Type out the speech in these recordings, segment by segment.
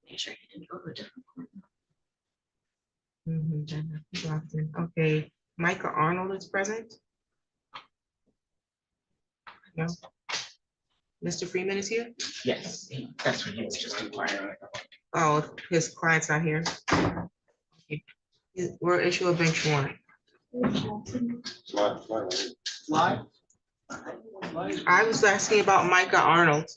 Make sure he didn't go to a different court. Okay, Micah Arnold is present. No. Mr. Freeman is here? Yes, that's what he was just inquiring. Oh, his client's not here. Okay. We'll issue a bench warrant. Why? I was asking about Micah Arnold.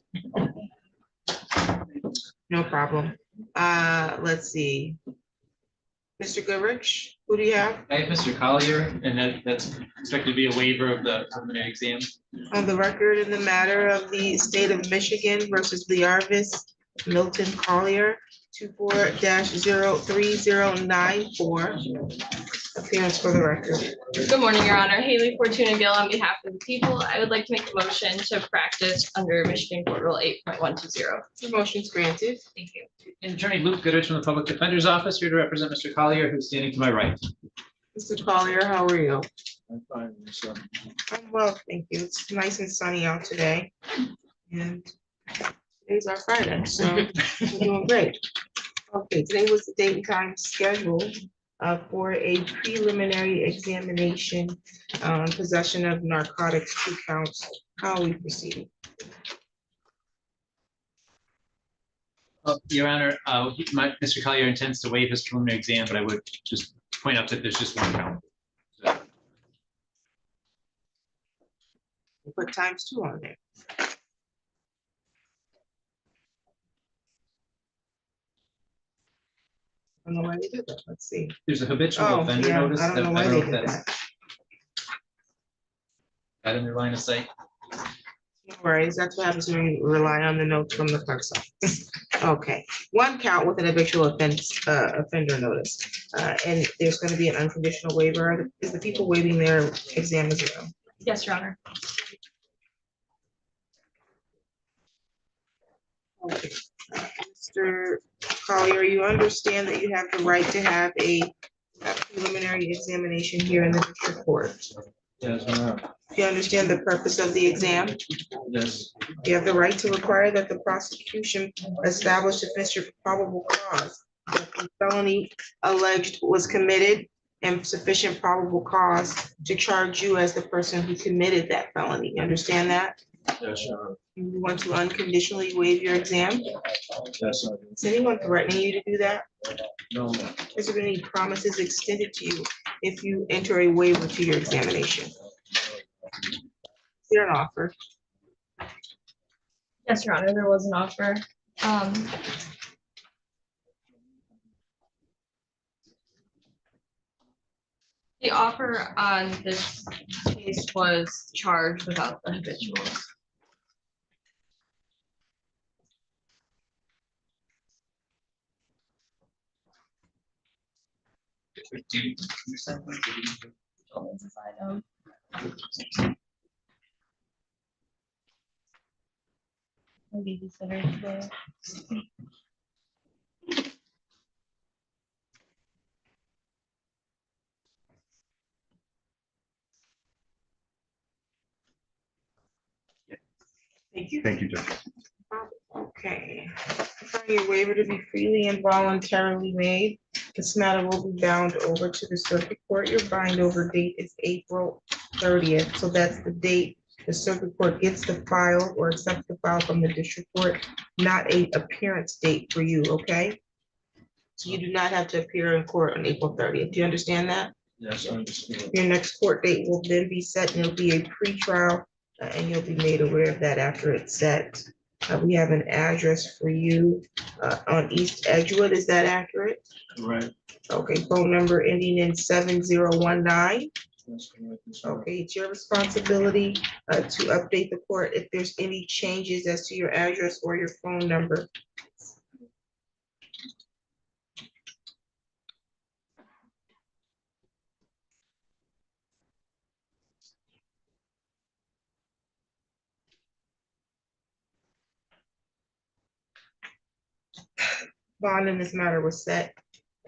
No problem. Let's see. Mr. Goodrich, who do you have? I have Mr. Collier, and that's expected to be a waiver of the preliminary exam. On the record in the matter of the state of Michigan versus Learvis Milton Collier, 24-03094. Appearance for the record. Good morning, Your Honor. Haley Fortuna Gill on behalf of the people. I would like to make a motion to practice under Michigan Court Rule 8.120. The motion's granted. Thank you. Attorney Luke Goodrich from the Public Defender's Office, here to represent Mr. Collier, who's standing to my right. Mr. Collier, how are you? I'm fine, sir. I'm well, thank you. It's nice and sunny out today. And today's our Friday, so we're doing great. Okay, today was the date and time scheduled for a preliminary examination on possession of narcotics, 2 counts. How are we proceeding? Your Honor, Mr. Collier intends to waive his preliminary exam, but I would just point out that there's just 1 count. We'll put ×2 on there. I don't know why they did that. Let's see. There's a habitual Oh, offender yeah, notice. I don't know why they did that's that. that in their line of sight. No worries, that's what happens when you rely on the notes from the clerk's office. Okay, 1 count with an habitual offender notice. And there's going to be an unconditional waiver. Is the people waiving their exam as well? Yes, Your Honor. Okay. Mr. Collier, you understand that you have the right to have a preliminary examination here in the district court. Yes, ma'am. Do you understand the purpose of the exam? Yes. You have the right to require that the prosecution establish sufficient probable cause that the felony alleged was committed and sufficient probable cause to charge you as the person who committed that felony. You understand that? Yes, sir. You want to unconditionally waive your exam? Yes, sir. Is anyone threatening you to do that? No, ma'am. Is there any promises extended to you if you enter a waiver to your examination? Is there an offer? Yes, Your Honor, there was an offer. The offer on this case was charged without the habituals. Maybe consider the Thank you. Thank you, Judge. Okay. I find your waiver to be freely and voluntarily made. This matter will be bound over to the circuit court. Your bind over date is April 30th. So that's the date the circuit court gets the file or accepts the file from the district court, not a appearance date for you, okay? So you do not have to appear in court on April 30th. Do you understand that? yes, I understand. Your next court date will then be set and it'll be a pretrial and you'll be made aware of that after it's set. We have an address for you on East Edgewood. Is that accurate? Right. Okay, phone number ending in 7019. That's correct, yes, sir. Okay, it's your responsibility to update the court if there's any changes as to your address or your phone number. Bond in this matter was set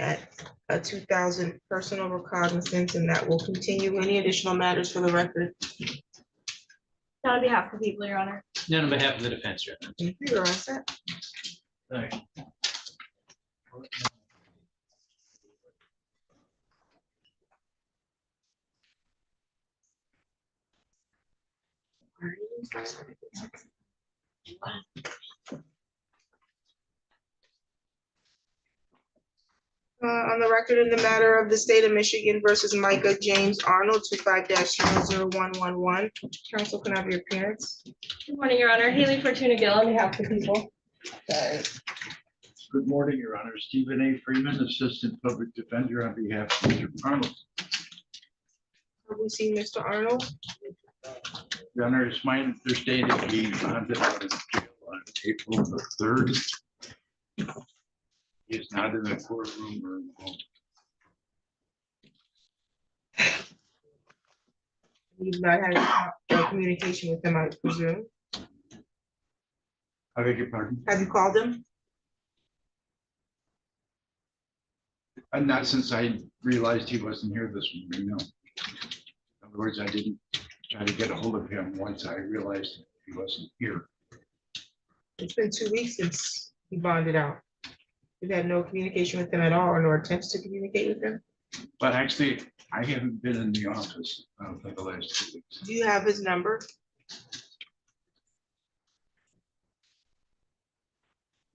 at a 2,000 personal recognizance, and that will continue. Any additional matters for the record? Not on behalf of the people, Your Honor. None on behalf of the defense, Your Honor. You're all set. All right. On the record in the matter of the state of Michigan versus Micah James Arnold, 25-00111. Council, can I have your appearance? Good morning, Your Honor. Haley Fortuna Gill on behalf of the people. Good morning, Your Honor. Stephen A. Freeman, Assistant Public Defender on behalf of Mr. Arnold. Have we seen Mr. Arnold? Your Honor, it's my understanding he bonded out of jail on April the 3rd. He is not in the courtroom or home. You've not had any communication with him, I presume. I beg your pardon? Have you called him? Not since I realized he wasn't here this morning, no. In other words, I didn't try to get a hold of him once I realized he wasn't here. It's been 2 weeks since he bonded out. You've had no communication with him at all, or no attempts to communicate with him? But actually, I haven't been in the office for the last 2 weeks. Do you have his number?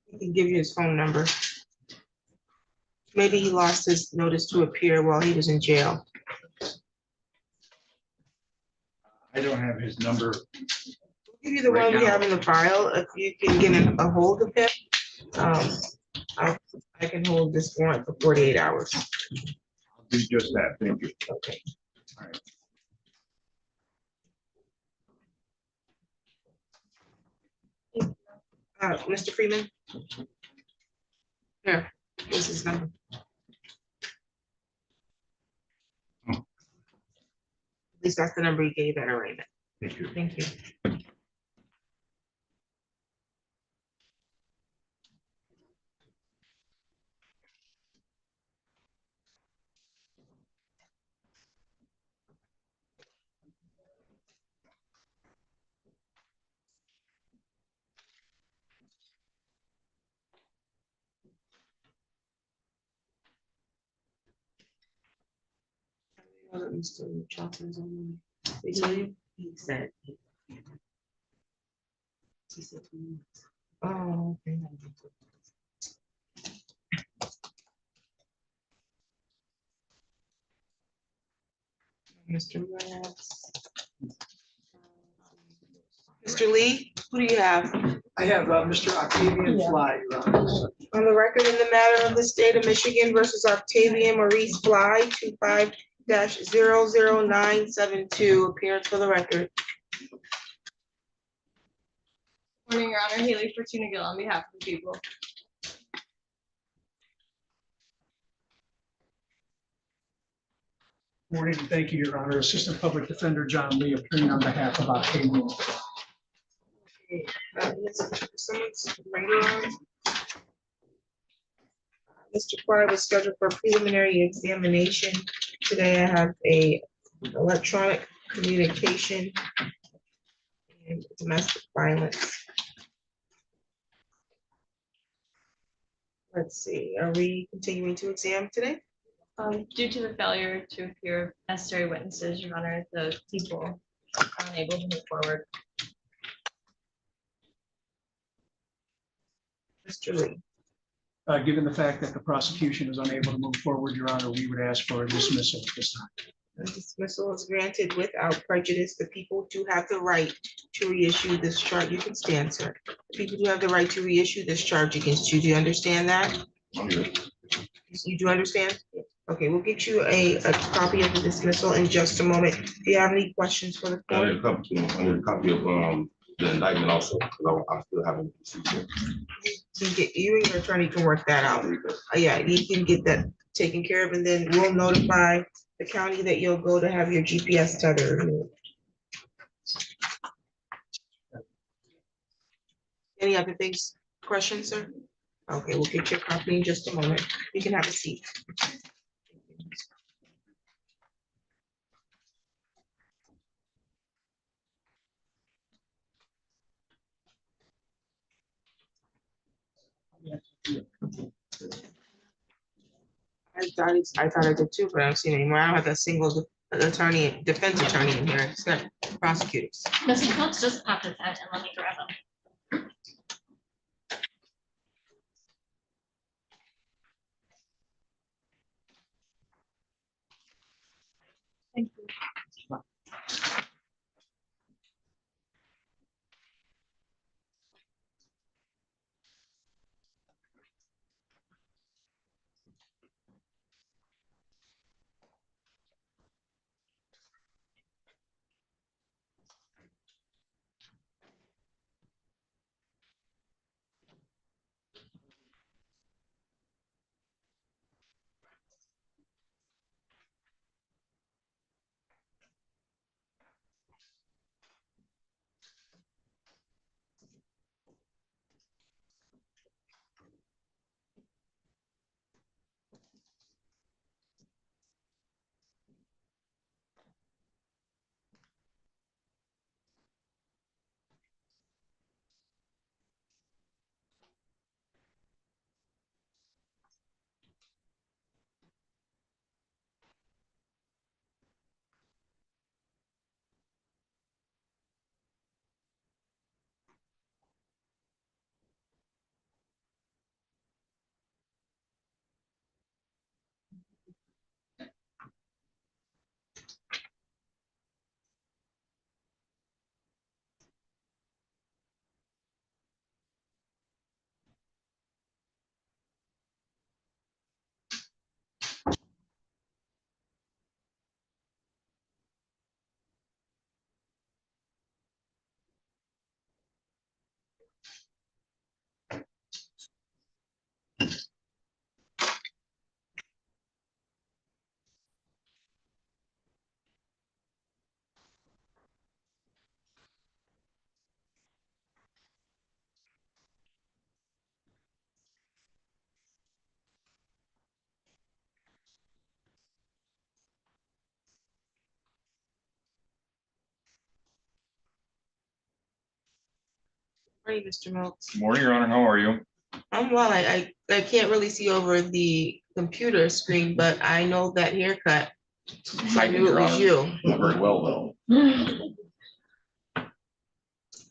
He can give you his phone number. Maybe he lost his notice to appear while he was in jail. I don't have his number. I'll give you the Right one we now. have in the file. If you can get a hold of him, I can hold this warrant for 48 hours. I'll do just that. Thank you. Okay. All right. Mr. Freeman? Here, here's his number. Oh. At least that's the number he gave at arraignment. Thank you. Thank you. Mr. Johnson's on. They tell you? He said. Oh, okay. Mr. Labs. Mr. Lee, who do you have? I have Mr. Octavian Fly, Your Honor. On the record in the matter of the state of Michigan versus Octavian Maurice Fly, 25-00972, appearance for the record. Morning, Your Honor. Haley Fortuna Gill on behalf of the people. Morning, and thank you, Your Honor. Assistant Public Defender John Lee appearing on behalf of Octavian. Someone's finger on. Mr. Fry was scheduled for a preliminary examination. Today I have a electronic communication and domestic violence. Let's see, are we continuing to exam today? Due to the failure to appear of necessary witnesses, Your Honor, the people are unable to move forward. Mr. Lee, Given the fact that the prosecution is unable to move forward, Your Honor, we would ask for a dismissal at this time. the dismissal is granted without prejudice. The people do have the right to reissue this charge. You can stand, sir. The people do have the right to reissue this charge against you. Do you understand that? You do understand? Okay, we'll get you a copy of the dismissal in just a moment. Do you have any questions for the I court? need a copy of the indictment also, because I still haven't received it. You and your attorney can work that out. Yeah, you can get that taken care of, and then we'll notify the county that you'll go to have your GPS tether removed. Any other things, questions, sir? Okay, we'll get your copy in just a moment. You can have a seat. I thought I did too, but I don't see it anymore. I don't have that single attorney, defense attorney in here. It's got prosecutors. Mr. Coates just popped his head and let me grab him. Thank you. Hey, Mr. Mills. Morning, Your Honor. How are you? I'm well. I can't really see over the computer screen, but I know that haircut. So I knew it was you. Not very well, though.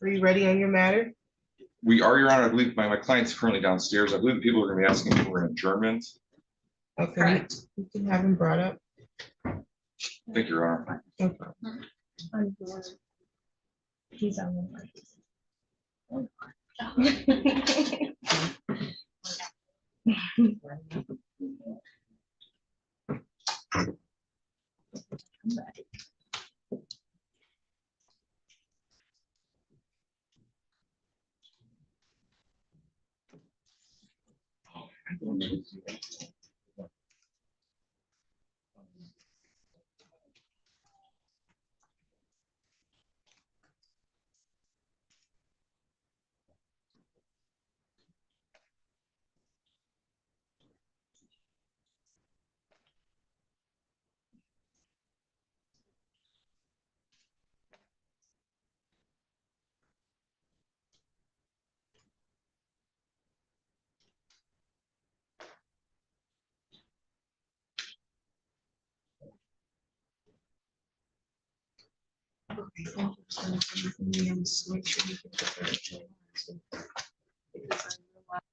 Are you ready on your matter? We are, Your Honor. I believe my client's currently downstairs. I believe people are going to be asking for an adjournment. Okay, Correct. you can have him brought up. Thank you, Your Honor. No problem. He's on the line. Okay, thank you so much for letting me on this. Make sure you get the first one. Because I realized-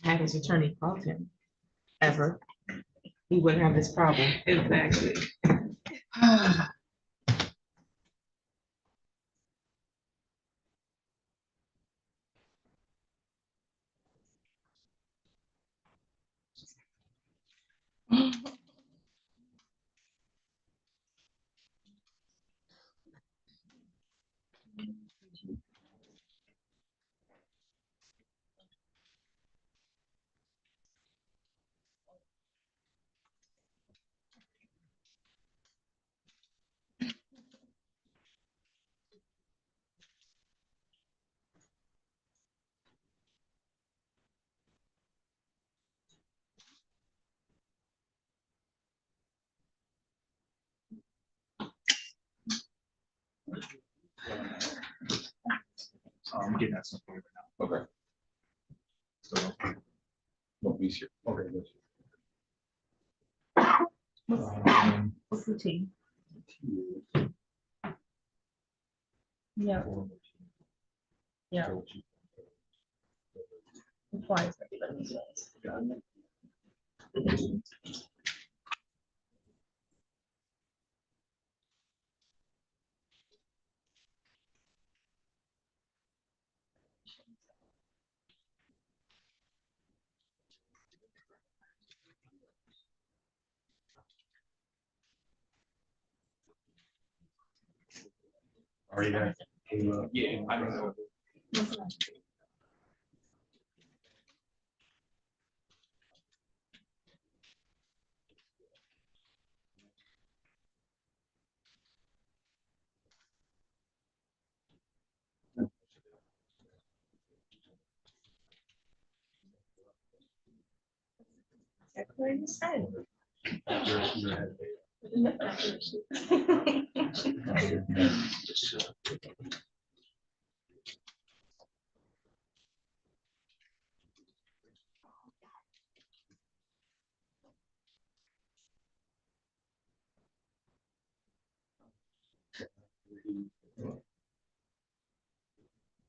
had his attorney called him ever, he wouldn't have this problem. Exactly. I'm getting that stuff over now. Okay. So, No, he's here. okay, good. What's the T? Yeah. Yeah. Applies to everybody's lives. Are you there? Yeah, I don't know. That's what you said.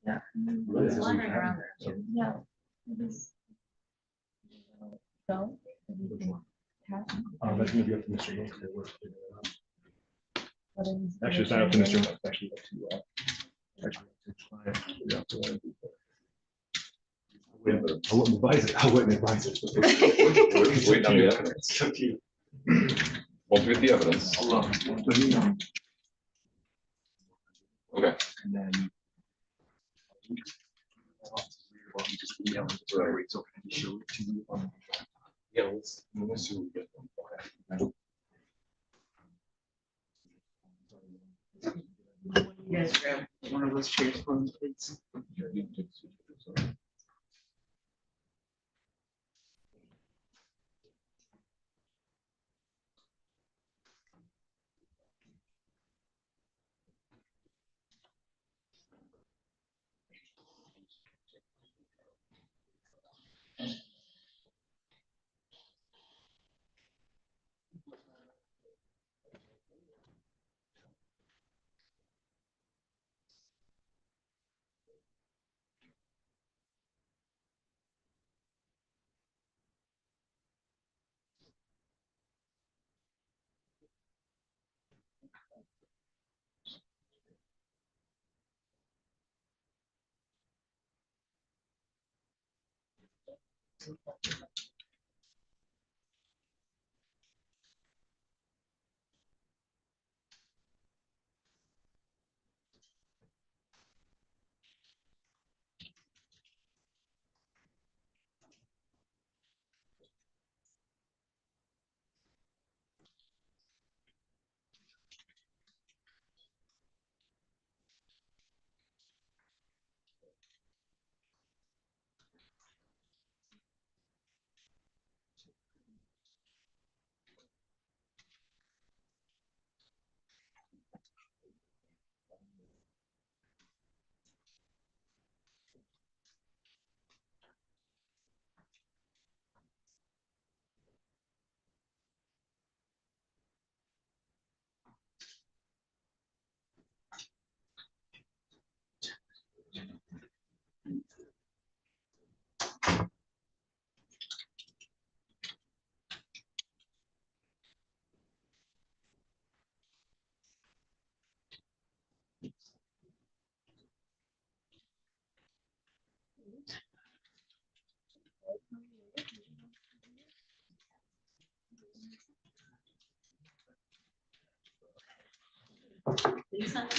Yeah. It's wandering around there too. Yeah. It is. So. That's gonna be up to Mr. Yates to work. Actually, it's not up to Mr. Yates, it's actually up to, actually up to his client. Yeah, so, I wouldn't advise it. I wouldn't advise it. We're waiting on the evidence. It's up to you. Once we get the evidence. Let me know. Okay. And then. Well, you just email it to her, so can you show it to you? Yeah, let's see what we get. Okay. You guys grab one of those chairs for me, please.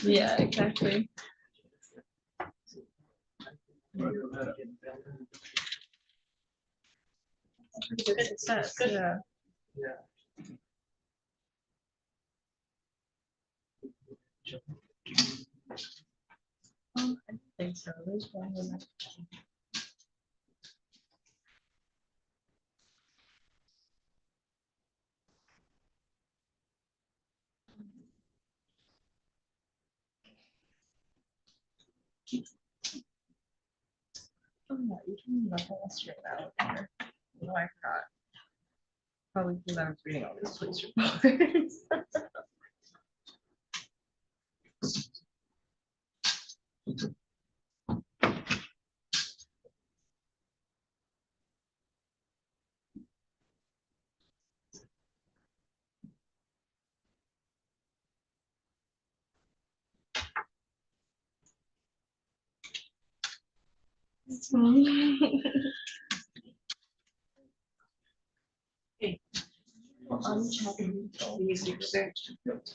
Yeah, exactly. Good success, yeah. I don't think so. There's one in that. Oh, no, you can look at us straight out there. No, I forgot. Probably because I was reading all these police reports. Unchecking.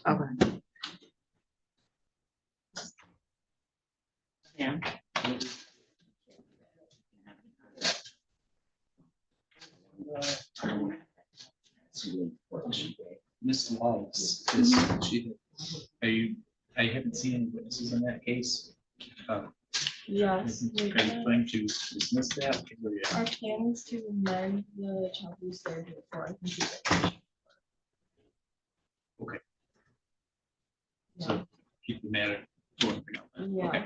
Okay. Yeah. Miss Wallace, I haven't seen any witnesses in that case. Yes. Are you going to dismiss that? Our plan is to amend the child abuse therapy before I can do it. Okay. Yeah. So keep the matter going for now. Yeah. Okay.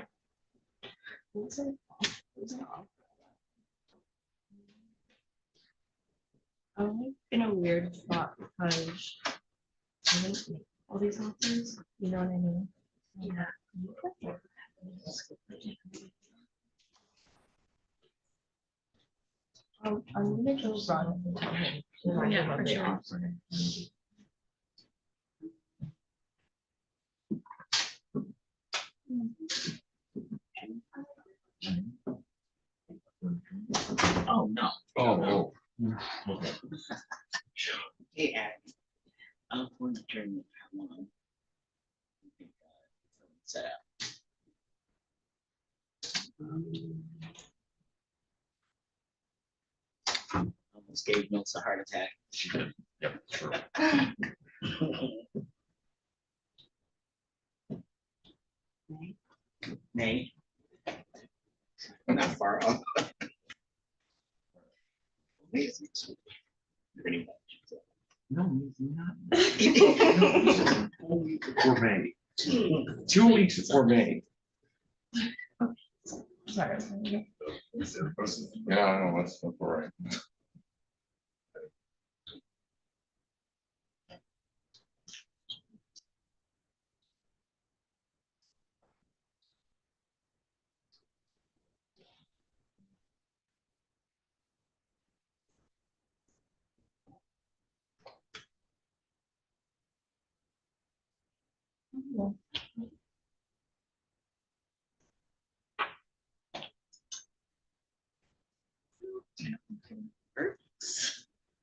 I'm like in a weird spot because I didn't make all these offers, you know what I mean? Yeah. I'm gonna go run and tell him. Yeah, for sure. Oh, no. Oh, Hey, Abby. I'm going to turn the power on. Set up. Almost gave Mills a heart attack. Yep, sure. Nay. Not far off. Amazing. Pretty much. No, he's not. 2 weeks before May. 2 weeks before May. Sorry. Yeah, I know, that's all right.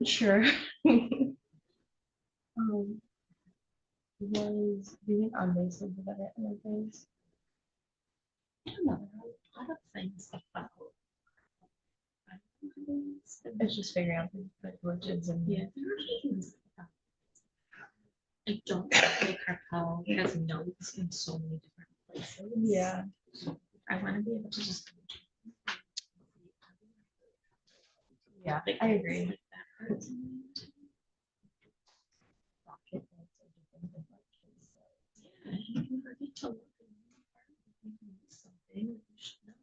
Sure. Was doing unlisted about it in things. I don't know. A lot of things about. It's just figuring out the glitches and Yeah, there are things about. I don't think cartel has notes in so many different places. yeah. I want to be able to just. Yeah, I agree. Like that person. Yeah, you never get to look at something you should know.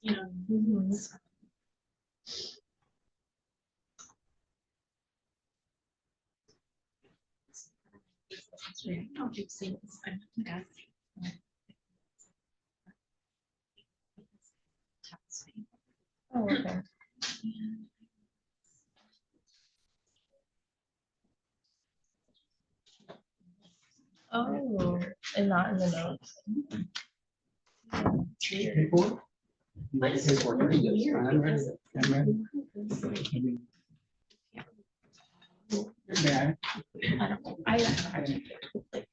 You know. Mhm. I'll keep saying this. I'm not gonna. Oh, okay. Oh, and not in the notes. Paperwork? You ready to paperwork? I'm ready. I'm ready. May I? I don't know. I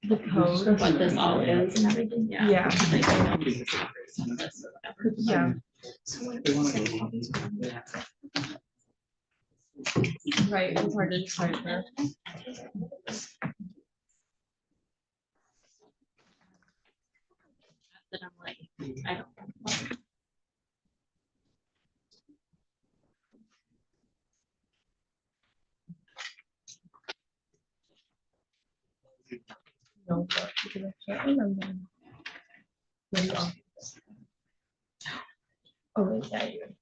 the code, what this all is and everything, yeah. Yeah. Like, I know this is some of this or whatever. Yeah. Right, it's hard to decipher. That I'm like, I don't. No, but because I can't remember. Maybe I'll- Oh, wait, yeah, you.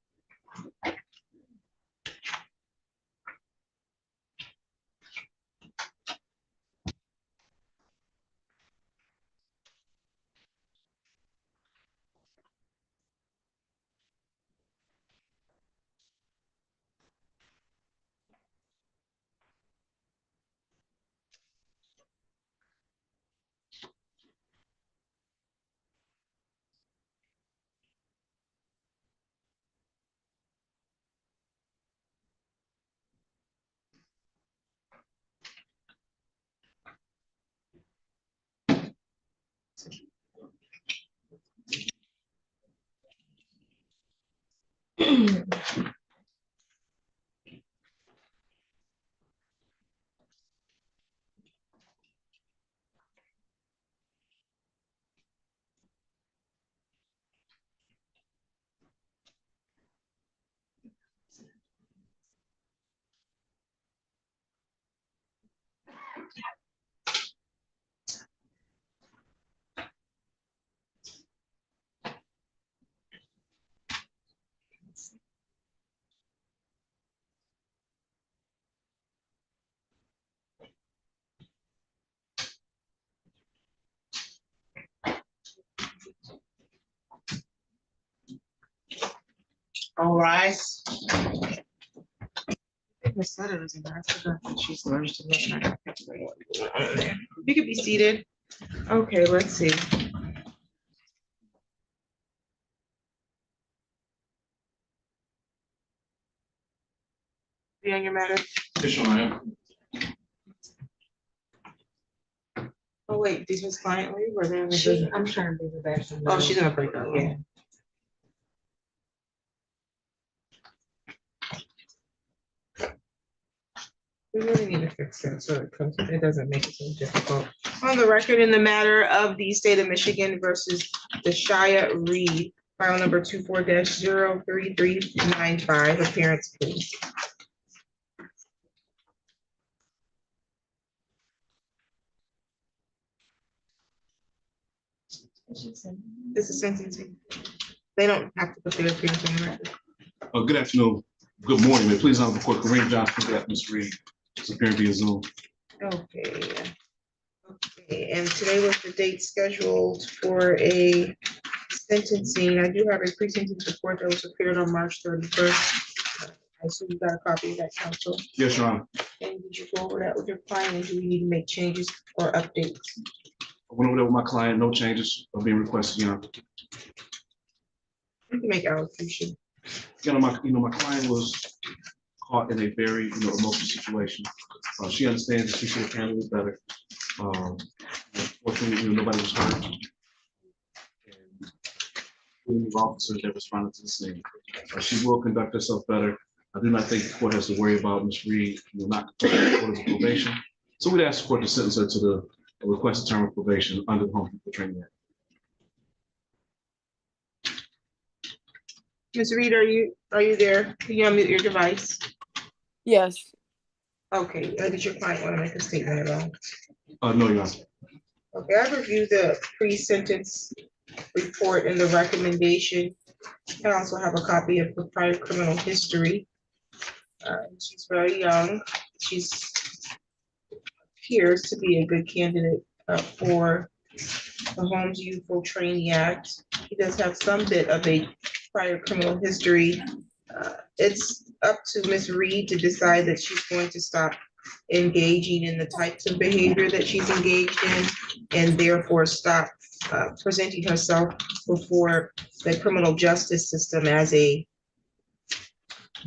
All rise. Miss Sutter is in there. I forgot that she's learned to look. You could be seated. Okay, let's see. Be on your matter. Oh, wait, this was client leave or they're in the business? I'm trying to do the best. Oh, she's gonna break out, yeah. We really need to fix that so it doesn't make it so difficult. On the record in the matter of the state of Michigan versus the Shia Reed, file number 24-03395, appearance please. This is sentencing. They don't have to put their appearance on the record. Good afternoon. Good morning. May it please honor the court, Kareem Johnson, got Ms. Reed, it's appearing via Zoom. Okay. Okay, and today was the date scheduled for a sentencing. I do have a pre-sentence report that was prepared on March 31st. I assume you got a copy of that, counsel. Yes, Your Honor. And did you go over that with your client? And do we need to make changes or updates? I went over there with my client. No changes are being requested, Your Honor. You can make allocution. My client was caught in a very, emotional situation. She understands that she should have handled it better. Fortunately, nobody was hurt. And the officers that responded to the scene. She will conduct herself better. I do not think the court has to worry about Ms. Reed, not completing orders of probation. So we'd ask the court to sentence her to the requested term of probation under the Home People Training Act. Ms. Reed, are you there? Can you unmute your device? Yes. Okay, did your client want to make a statement at all? No, Your Honor. Okay, I reviewed the pre-sentence report and the recommendation. I also have a copy of the prior criminal history. She's very young. She's appears to be a good candidate for the Homes Youthful Training Act. He does have some bit of a prior criminal history. It's up to Ms. Reed to decide that she's going to stop engaging in the types of behavior that she's engaged in and therefore stop presenting herself before the criminal justice system as a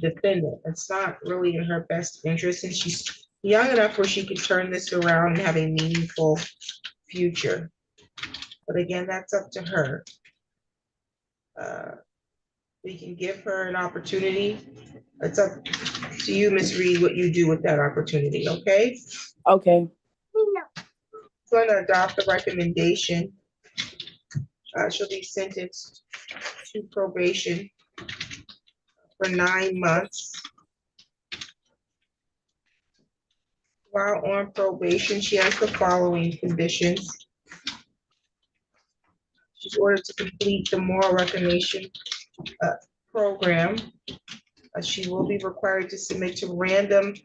defendant. It's not really in her best interest, and she's young enough where she can turn this around and have a meaningful future. But again, that's up to her. We can give her an opportunity. It's up to you, Ms. Reed, what you do with that opportunity, okay? Okay. Going to adopt the recommendation. She'll be sentenced to probation for 9 months. While on probation, she has the following conditions. She's ordered to complete the moral reclamation program. She will be required to submit to random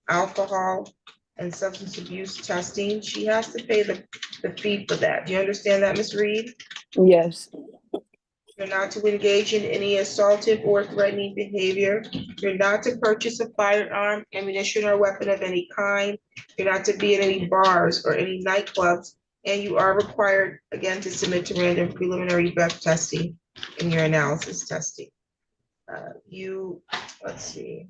alcohol and substance abuse testing. She has to pay the fee for that. Do you understand that, Ms. Reed? Yes. You're not to engage in any assaultive or threatening behavior. You're not to purchase a firearm, ammunition, or weapon of any kind. You're not to be in any bars or any nightclubs. And you are required, again, to submit to random preliminary breath testing in your analysis testing. Let's see.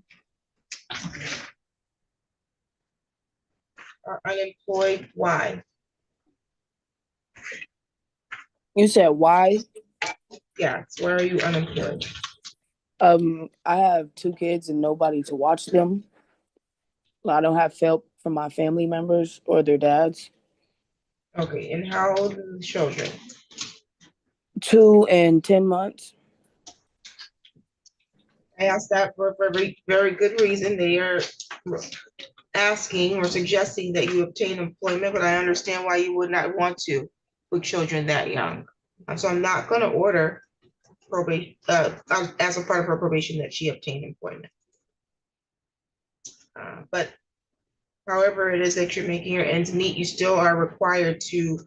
Are unemployed. Why? You said why? Yes, why are you unemployed? I have 2 kids and nobody to watch them. I don't have help from my family members or their dads. Okay, and how old are the children? 2 and 10 months. I asked that for a very, very good reason. They are asking or suggesting that you obtain employment, but I understand why you would not want to with children that young. So I'm not going to order probation as a part of her probation that she obtained employment. But however it is that you're making your ends meet, you still are required to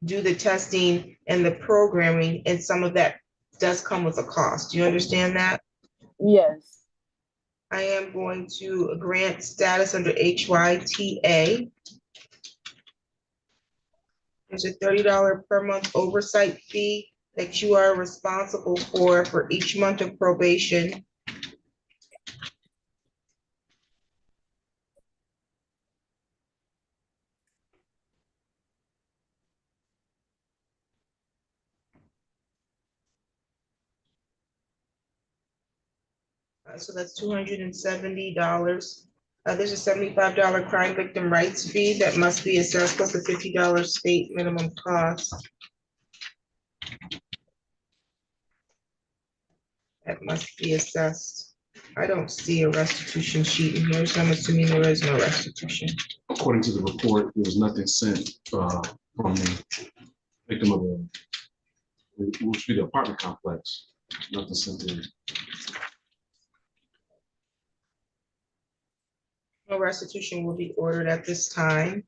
do the testing and the programming, and some of that does come with a cost. Do you understand that? Yes. I am going to grant status under HYTA. There's a $30 per month oversight fee that you are responsible for each month of probation. So that's $270. There's a $75 crime victim rights fee that must be assessed, plus a $50 state minimum cost. That must be assessed. I don't see a restitution sheet in here, so I'm assuming there is no restitution. According to the report, there was nothing sent from the victim of which would be the apartment complex. Nothing sent in. No restitution will be ordered at this time.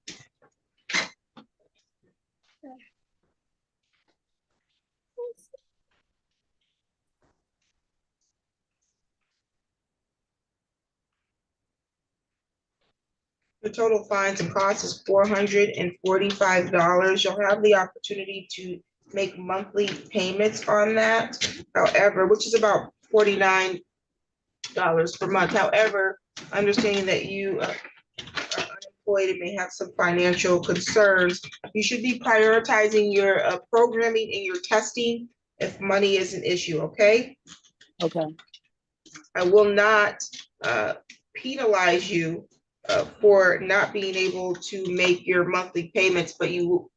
The total fines and costs is $445. You'll have the opportunity to make monthly payments on that. However, which is about $49 per month. However, understanding that you are unemployed and may have some financial concerns, you should be prioritizing your programming and your testing if money is an issue, okay? Okay. I will not penalize you for not being able to make your monthly payments, but you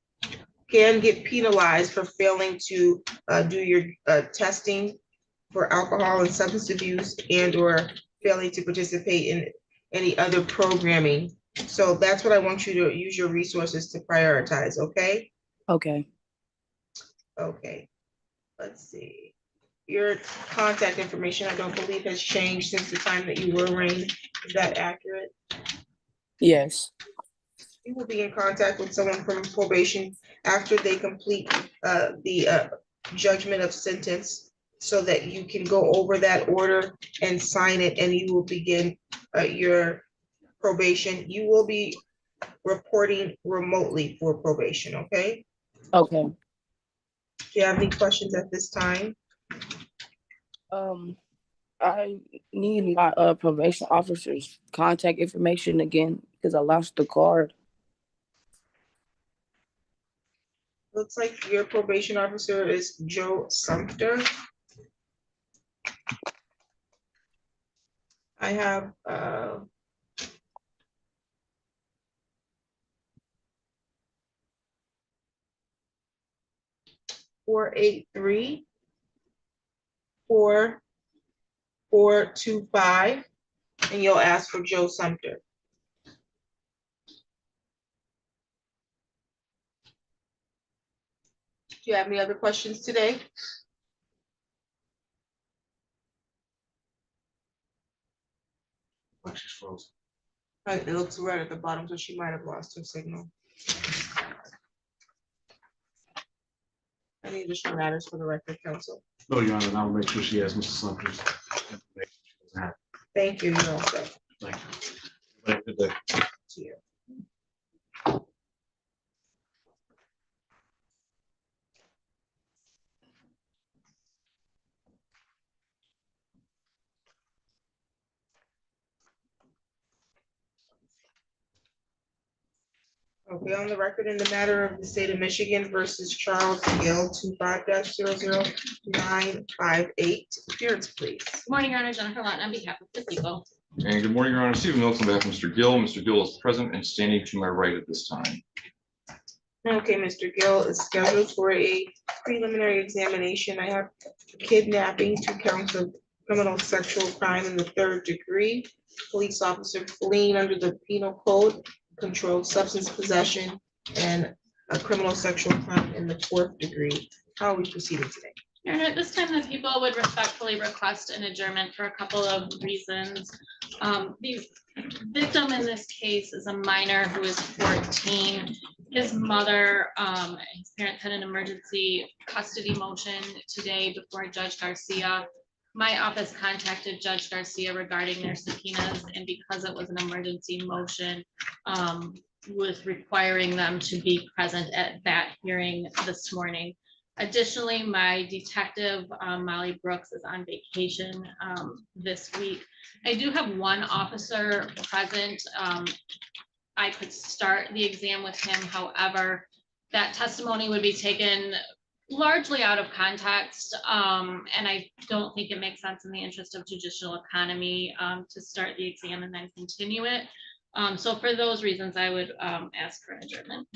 can get penalized for failing to do your testing for alcohol and substance abuse, and or failing to participate in any other programming. So that's what I want you to use your resources to prioritize, okay? Okay. Okay, let's see. Your contact information, I don't believe has changed since the time that you were arraigned. Is that accurate? Yes. You will be in contact with someone from probation after they complete the judgment of sentence, so that you can go over that order and sign it, and you will begin your probation. You will be reporting remotely for probation, okay? Okay. Do you have any questions at this time? I need my probation officer's contact information again because I lost the card. Looks like your probation officer is Joe Sumter. I have, 483-4425, and you'll ask for Joe Sumter. Do you have any other questions today? She's frozen. It looks red at the bottom, so she might have lost her signal. Any additional matters for the record, counsel? No, Your Honor, and I'll make sure she has Mr. Sumter's information. She doesn't have it. Thank you, you're all set. Thank you. Have a good day. To you. Okay, on the record in the matter of the state of Michigan versus Charles Gill, 25-00958, appearance please. Good morning, Your Honor. Jennifer Lawton on behalf of the people. And good morning, Your Honor. Stephen Mills on behalf of Mr. Gill. Mr. Gill is present and standing to my right at this time. Okay, Mr. Gill is scheduled for a preliminary examination. I have kidnapping, 2 counts of criminal sexual crime in the 3rd degree, police officer fleeing under the penal code, controlled substance possession, and a criminal sexual crime in the 4th degree. How are we proceeding today? Your Honor, at this time, the people would respectfully request an adjournment for a couple of reasons. The victim in this case is a minor who is 14. His mother, his parents had an emergency custody motion today before Judge Garcia. My office contacted Judge Garcia regarding their subpoenas, and because it was an emergency motion, was requiring them to be present at that hearing this morning. Additionally, my detective, Molly Brooks, is on vacation this week. I do have one officer present. I could start the exam with him. However, that testimony would be taken largely out of context, and I don't think it makes sense in the interest of judicial economy to start the exam and then continue it. So for those reasons, I would ask for an adjournment.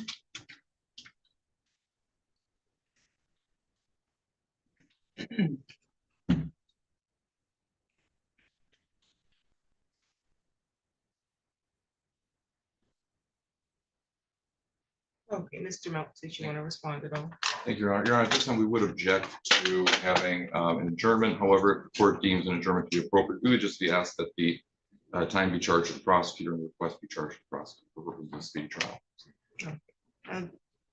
Okay, Mr. Melton, did you want to respond at all? Thank you, Your Honor. Your Honor, at this time, we would object to having an adjournment. However, if the court deems an adjournment to be appropriate, we would just be asked that the time be charged to the prosecutor and the request be charged to the prosecutor for purposes of the speedy trial.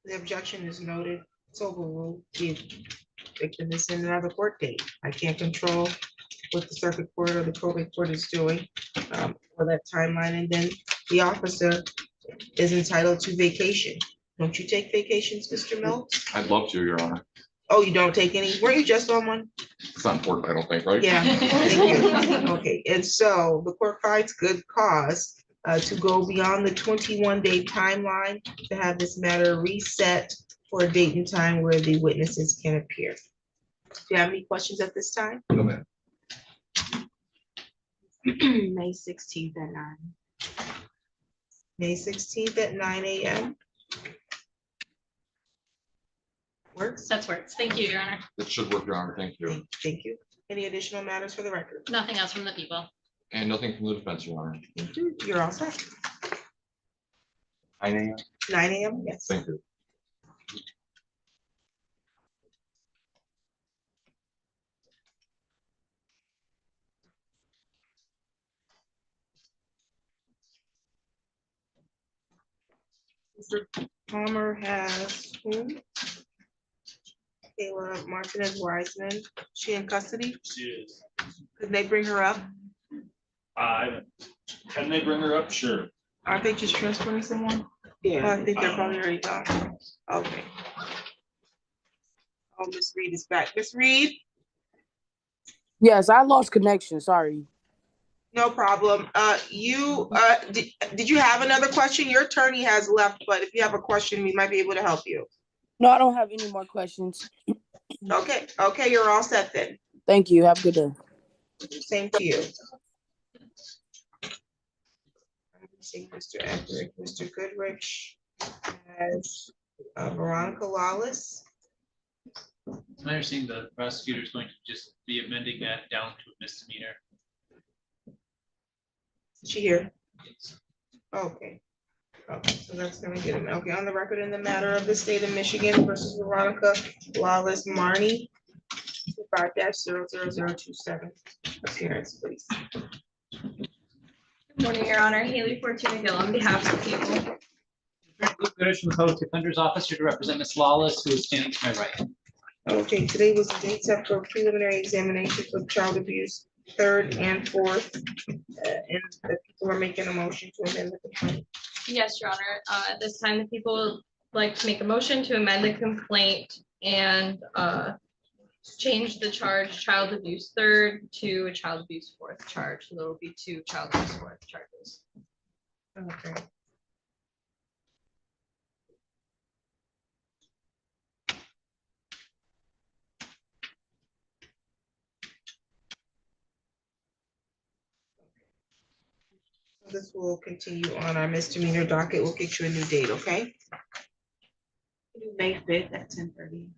The objection is noted. It's overruled. The victim is in another court date. I can't control what the circuit court or the probate court is doing for that timeline. And then the officer is entitled to vacation. Don't you take vacations, Mr. Mills? I'd love to, Your Honor. Oh, you don't take any? Weren't you just on one? It's not important, I don't think, right? Yeah. Thank you. Okay, and so the court finds good cause to go beyond the 21-day timeline to have this matter reset for a date and time where the witnesses can appear. Do you have any questions at this time? No, ma'am. May 16th at 9. May 16th at 9 a.m. Works? That works. Thank you, Your Honor. It should work, Your Honor. Thank you. Thank you. Any additional matters for the record? Nothing else from the people. And nothing from the defense, Your Honor. Thank you. You're all set. 9 a.m. 9 a.m. Yes. Thank you. Mr. Palmer has whom? Kayla Martinez Wiseman. She in custody? She is. Could they bring her up? Can they bring her up? Sure. Aren't they just transferring someone? Yeah. I think they're probably already gone. Okay. Oh, Miss Reed is back. Miss Reed? Yes, I lost connection. Sorry. No problem. Did you have another question? Your attorney has left, but if you have a question, we might be able to help you. No, I don't have any more questions. Okay, you're all set then. Thank you. Have a good day. Same to you. Let me see, Mr. Eckert, Mr. Goodrich has Veronica Lawless. It's my understanding the prosecutor is going to just be amending that down to a misdemeanor. Is she here? Okay. Okay, so that's gonna get him, okay, on the record in the matter of the state of Michigan versus Veronica Lawless Marnie. 5-00027. Appearance, please. Good morning, Your Honor. Haley Fortuna Gill on behalf of the people. Luke Goodrich from the Public Defender's Office here to represent Ms. Lawless, who is standing to my right. Okay, today was the date set for preliminary examination for child abuse, third and fourth. And the people are making a motion to amend the complaint. Yes, Your Honor. At this time, the people would like to make a motion to amend the complaint and change the charge child abuse third to a child abuse fourth charge. So there will be 2 child abuse fourth charges. Okay. This will continue on our misdemeanor docket. We'll get you a new date, okay? May 5th at 10:30.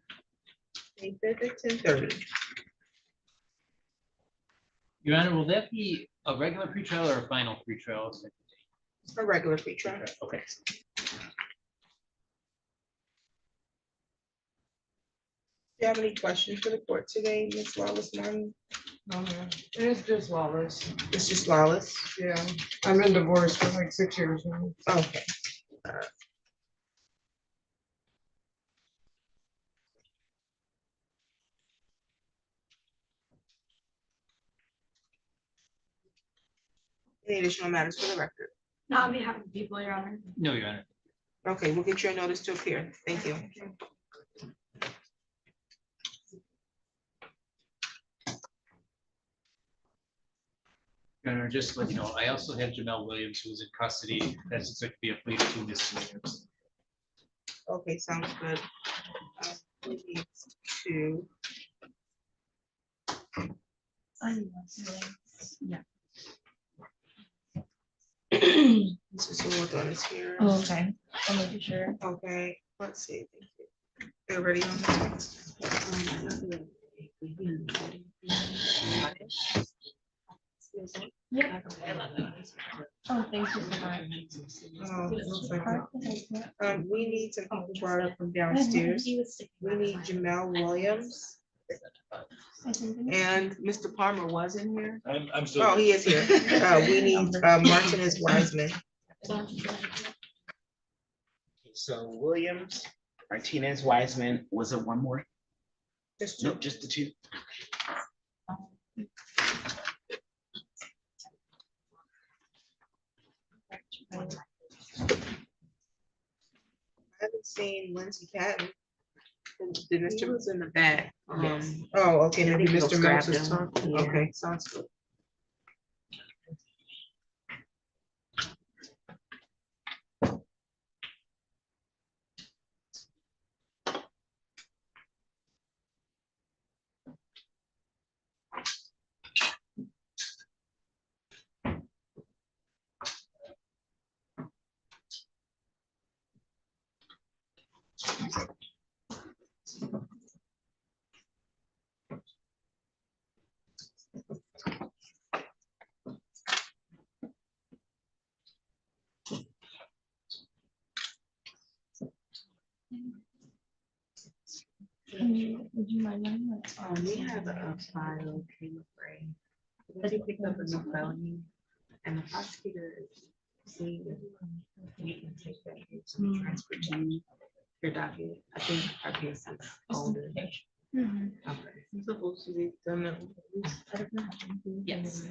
May 5th at 10:30. Your Honor, will that be a regular pretrial or a final pretrial? A regular pretrial. Okay. Do you have any questions for the court today, Ms. Lawless Martin? No, ma'am. It's just Lawless. It's just Lawless? Yeah, I've been divorced for like 6 years now. Okay. Any additional matters for the record? Not on behalf of the people, Your Honor. No, Your Honor. Okay, we'll get you a notice to appear. Thank you. Your Honor, just to let you know, I also have Jamel Williams, who is in custody. That's expected to be a plea to 2 misdemeanors. Okay, sounds good. We need to. Yeah. This is what one is here. Oh, okay. I'll make sure. Okay, let's see. Thank you. They're ready on that. Yeah. Oh, thank you so much. Oh, looks like we need some people brought up from downstairs. We need Jamel Williams. And Mr. Palmer was in here. I'm still. Oh, he is here. We need Martinez Wiseman. So Williams, Martinez, Wiseman, was it one more? Just Nope, just the 2. I haven't seen Lindsay Patton. Did Mr. was in the back. Oh, okay, maybe Mr. Mills is talking. Okay, sounds good. Would you mind letting us? We have a file came up, right? He picked up a new felony and the prosecutor is seeing if we can take that to transfer to your docket. I think our case is older. Okay. I'm supposed to be done that. Yes.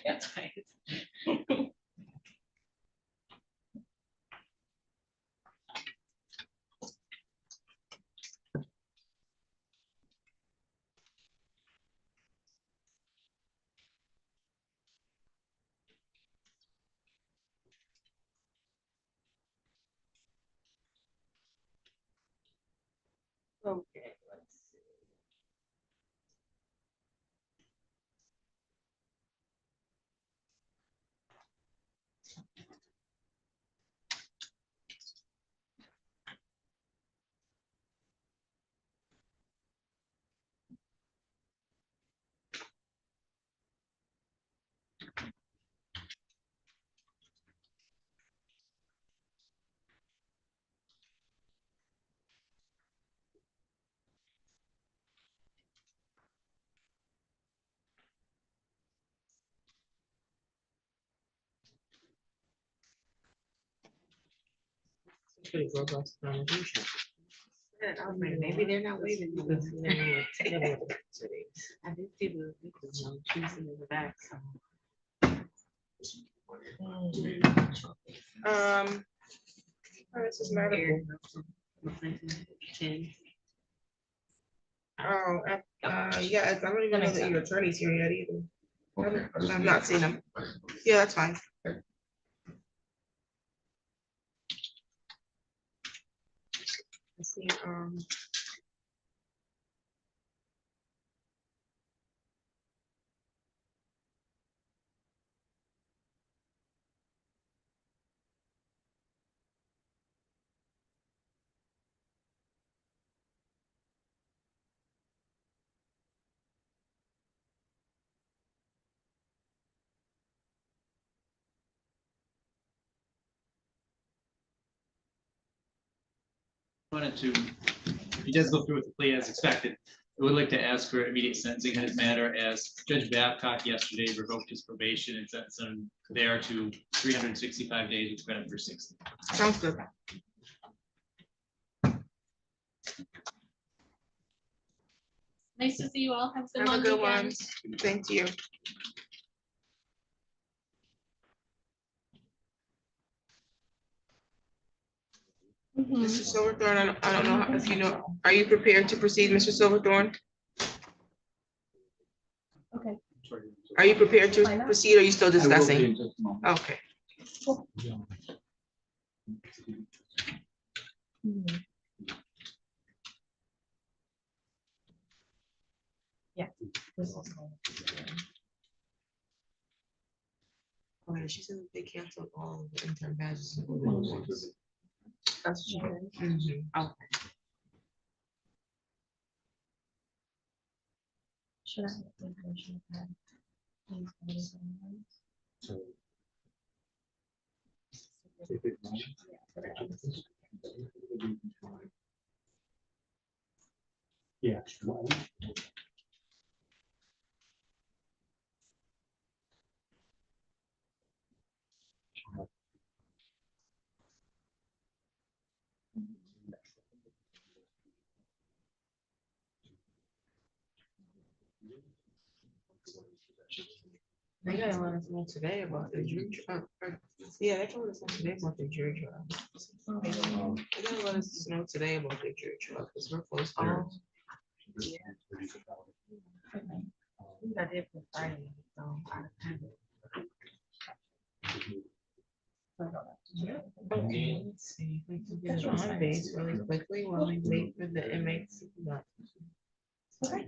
That's right. Pretty robust foundation. I was like, maybe they're not waiving because they were technical proceedings. I did see the trees in the back, so. This is medical. Oh, yeah, I don't even know that your attorney's here yet either. Okay, I just I've need- not seen him. Yeah, that's fine. Let's see, Wanted to, he does go through with the plea as expected. I would like to ask for immediate sentencing in his matter as Judge Babcock yesterday revoked his probation and sentenced him there to 365 days with credit for 60. sounds good. Nice to see you all. Have a Have a long good weekend. one. Thank you. Mr. Silverthorne, I don't know if you know, are you prepared to proceed, Mr. Silverthorne? Okay. Are you prepared to proceed, or are you still I will be discussing? in just a moment. Okay. Yeah. Oh, yeah, she said that they canceled all the intern badges. That's true. Mhm. Okay. Should I? Think I should have things on this one? Yeah. They gotta let us know today about the jury trial. Yeah, they told us today about the jury trial. They gotta let us know today about the jury trial, because we're close. Oh. Yeah. I did for Friday, so I kind of. Okay, let's see, if we can get it on base really quickly while we wait for the inmates. to come up. Okay.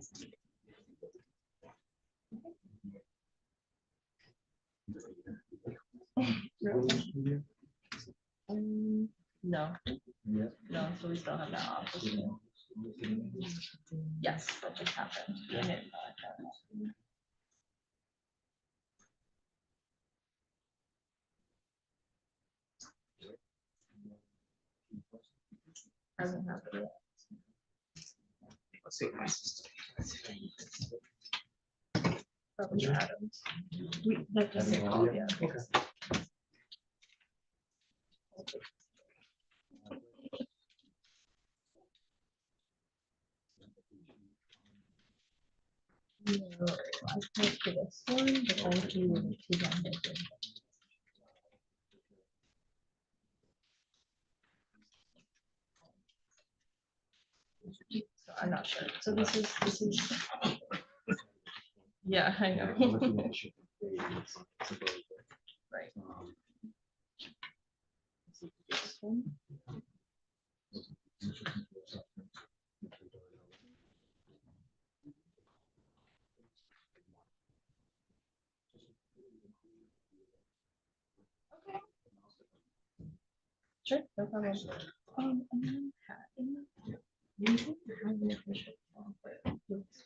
No. No, so we still have that office. Yes, that just happened. I didn't know that. Hasn't happened yet. Let's see what my sister. Probably Adams. That doesn't get called yet. No, I can't do this one, but thank you to them. So I'm not sure. So this is. Yeah, I know. Right. This one. Sure, no problem. And then we didn't have the official form for it,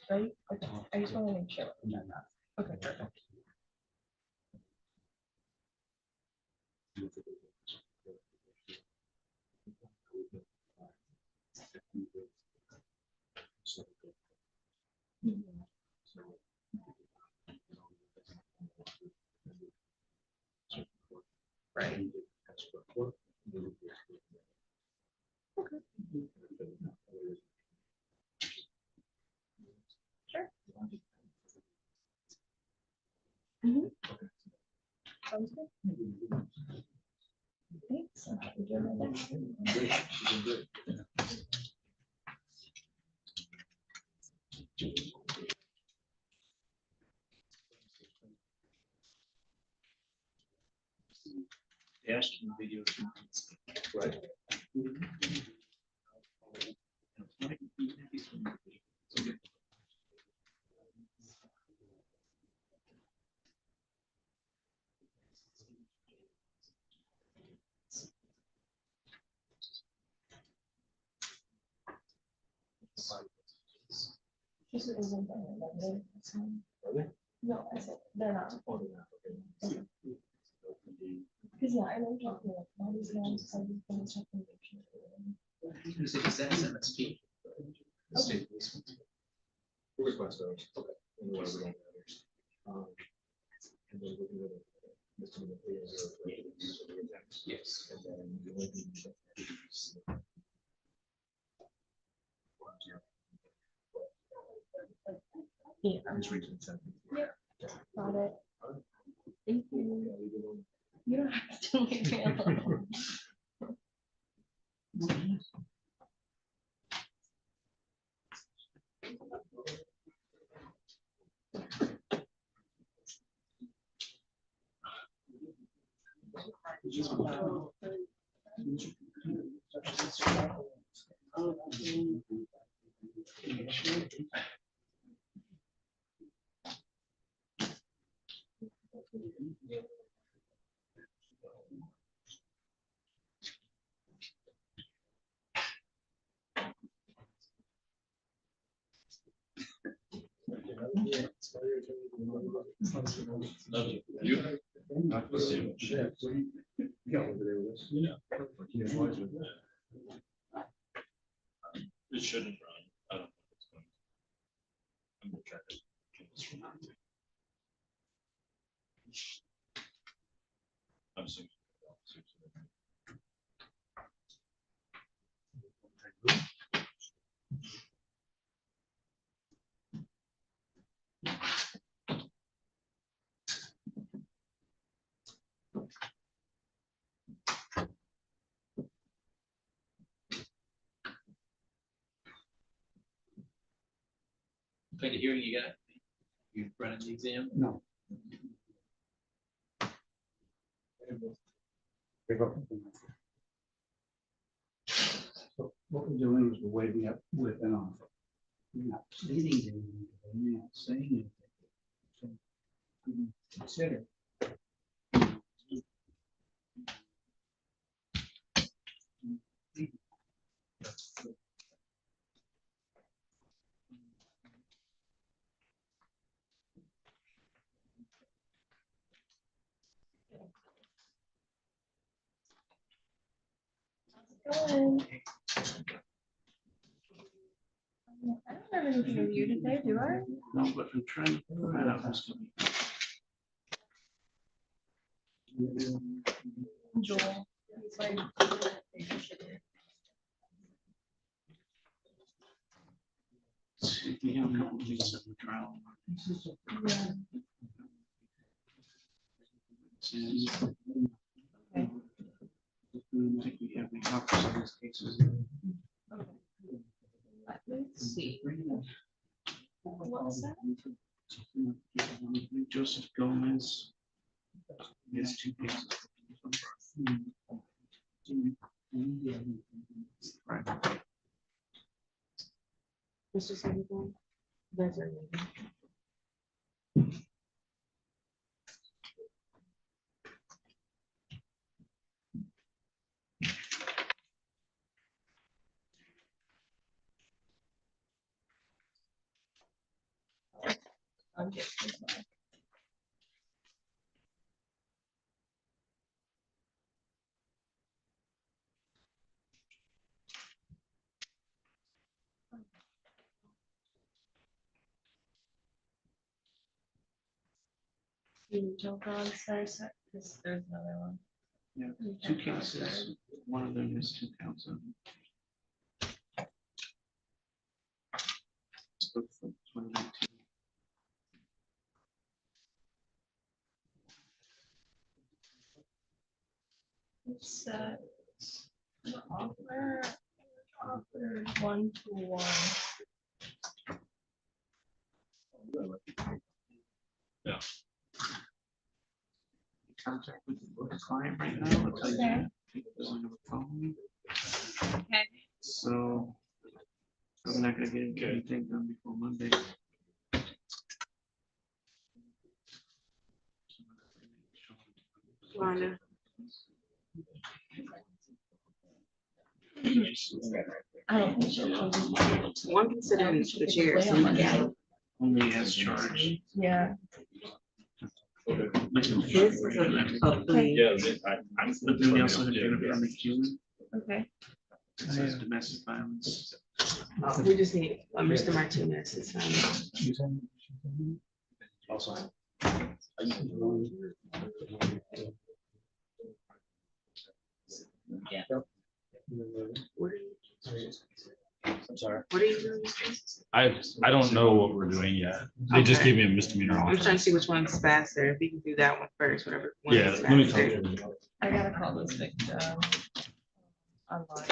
right? Okay, I just want to make sure we've done that. Okay, perfect. Right. Okay. Sure. Sounds good. Thanks. I'm happy to do my best. Dash and video. Right. This isn't done, no, I said, they're not. Because, yeah, I know talking about all these names, so I'm gonna check and make sure. You said that's MSP. Okay. Request those. Okay. Otherwise, we don't have it. And then we're gonna Mr. Pleas or yes. And then the only thing that is- Yeah. I'm just reading something. Yep, got it. Thank you. You don't have to leave me alone. You? Not the same. Yeah. It shouldn't run. I don't know if it's going to. I'm gonna try to get this from out. I'm assuming. Kind of hearing you got, you've run the exam? No. So what we're doing is we're waiving up with an offer. We're not pleading anything, we're not saying anything. So we can consider. Going. I don't have anything of you today, do I? No, but I'm trying to figure out what's going on. Joel. He's like. See, we have a couple of things that we're trying. Yeah. I think we have the opposite of these cases. Let's see. What's that? Joseph Gomez. Yes, two cases. Right. Mr. Sandoval? That's our name. Jump on, sorry, there's another one. Yeah, two cases, one of them is 2 counts. Spoke from 2019. It's offer 1-1. Yeah. Contact with the client right now. I'll tell you. He's on the phone. Okay. So I'm not gonna get anything done before Monday. Wanda. I don't think so. One considering the chair. So we can- Only as charged. Yeah. This is a plea. Yeah. But then we also have Jennifer McEwen. Okay. It says domestic violence. We just need Mr. Martinez to sign. Also. Yeah. I'm sorry. What are you doing? I don't know what we're doing yet. They just Okay. gave me a misdemeanor I'm offer. trying to see which one's faster. If we can do that one first, whatever. one Yeah, is let me faster. talk to you. I gotta call this victim online.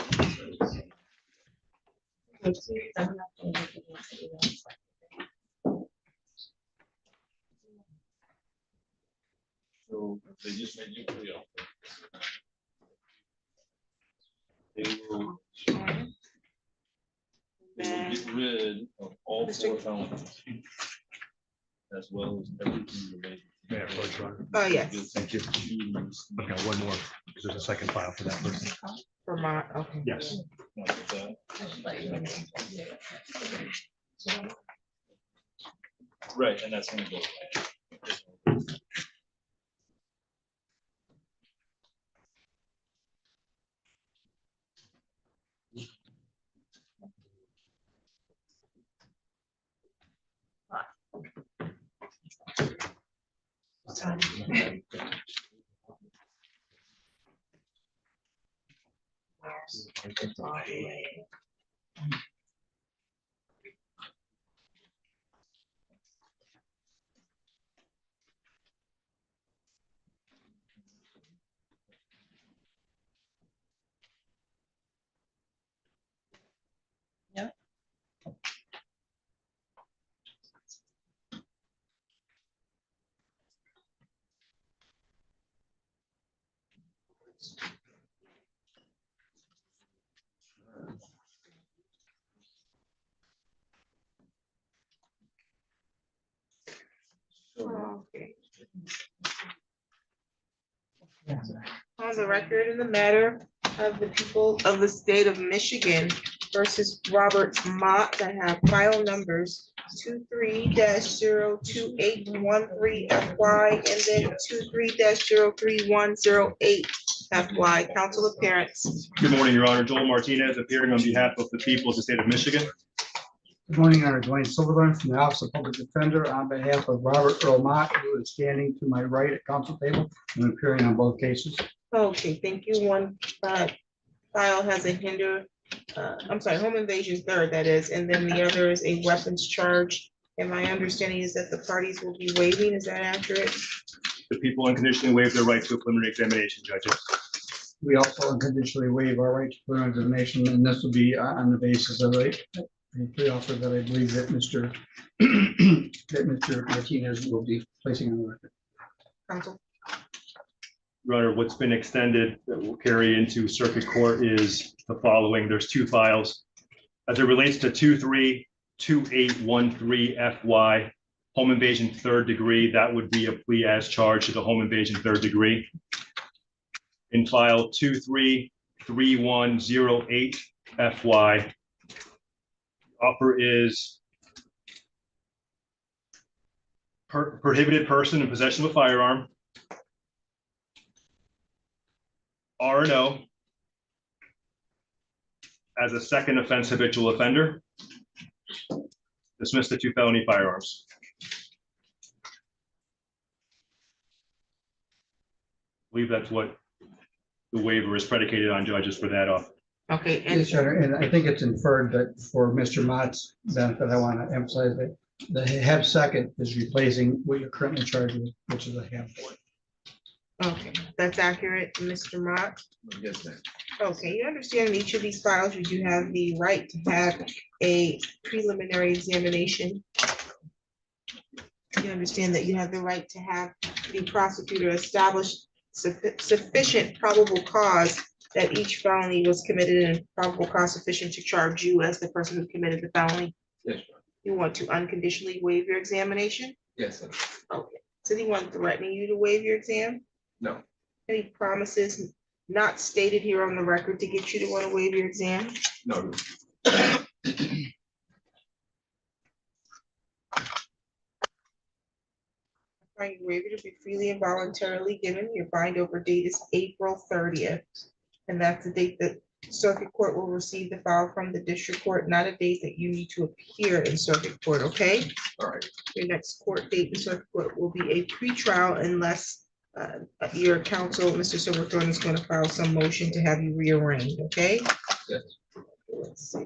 So they just made you free offer. They will get rid of all 4 felonies. As well as everything related. Oh, yes. Thank you. Okay, one more, because there's a second file for that person. Vermont, okay. Yes. Right, and that's gonna go. Yep. Okay. On the record in the matter of the people of the state of Michigan versus Robert Mott that have file numbers 23-02813FY and then 23-03108 FY. Council appearance. Good morning, Your Honor. Joel Martinez appearing on behalf of the people of the state of Michigan. Good morning, Honor. Dwayne Silverthorne from the Office of Public Defender on behalf of Robert Earl Mott, who is standing to my right at council table and appearing on both cases. Okay, thank you. One file has a home invasion third, that is, and then the other is a weapons charge. And my understanding is that the parties will be waiving. Is that accurate? The people unconditionally waive their right to a preliminary examination, judges. We also unconditionally waive our right to preliminary examination, and this will be on the basis of a plea offer that I believe that Mr. Martinez will be placing on the record. Council. Your Honor, what's been extended that will carry into circuit court is the following. There's 2 files. As it relates to 23-2813FY, home invasion 3rd degree, that would be a plea as charged to the home invasion 3rd degree. In file 23-3108FY, offer is prohibited person in possession of a firearm, R&O, as a second offense habitual offender, dismiss the 2 felony firearms. I believe that's what the waiver is predicated on, judges, for that off. Okay, and Yes, Your Honor, and I think it's inferred that for Mr. Mott's benefit, I want to emphasize that the have second is replacing what you're currently charged with, which is a have for. okay, that's accurate, Mr. Mott. Yes, ma'am. Okay, you understand in each of these files, you do have the right to have a preliminary examination. You understand that you have the right to have the prosecutor establish sufficient probable cause that each felony was committed and probable cause sufficient to charge you as the person who committed the felony. Yes, ma'am. You want to unconditionally waive your examination? Yes, ma'am. Okay. Is anyone threatening you to waive your exam? No. Any promises not stated here on the record to get you to want to waive your exam? No. Find your waiver to be freely and voluntarily given. Your bind over date is April 30th. And that's the date that circuit court will receive the file from the district court, not a date that you need to appear in circuit court, okay? All right. Your next court date in circuit court will be a pretrial unless your counsel, Mr. Silverthorne, is going to file some motion to have you rearranged, okay? Yes. Let's see.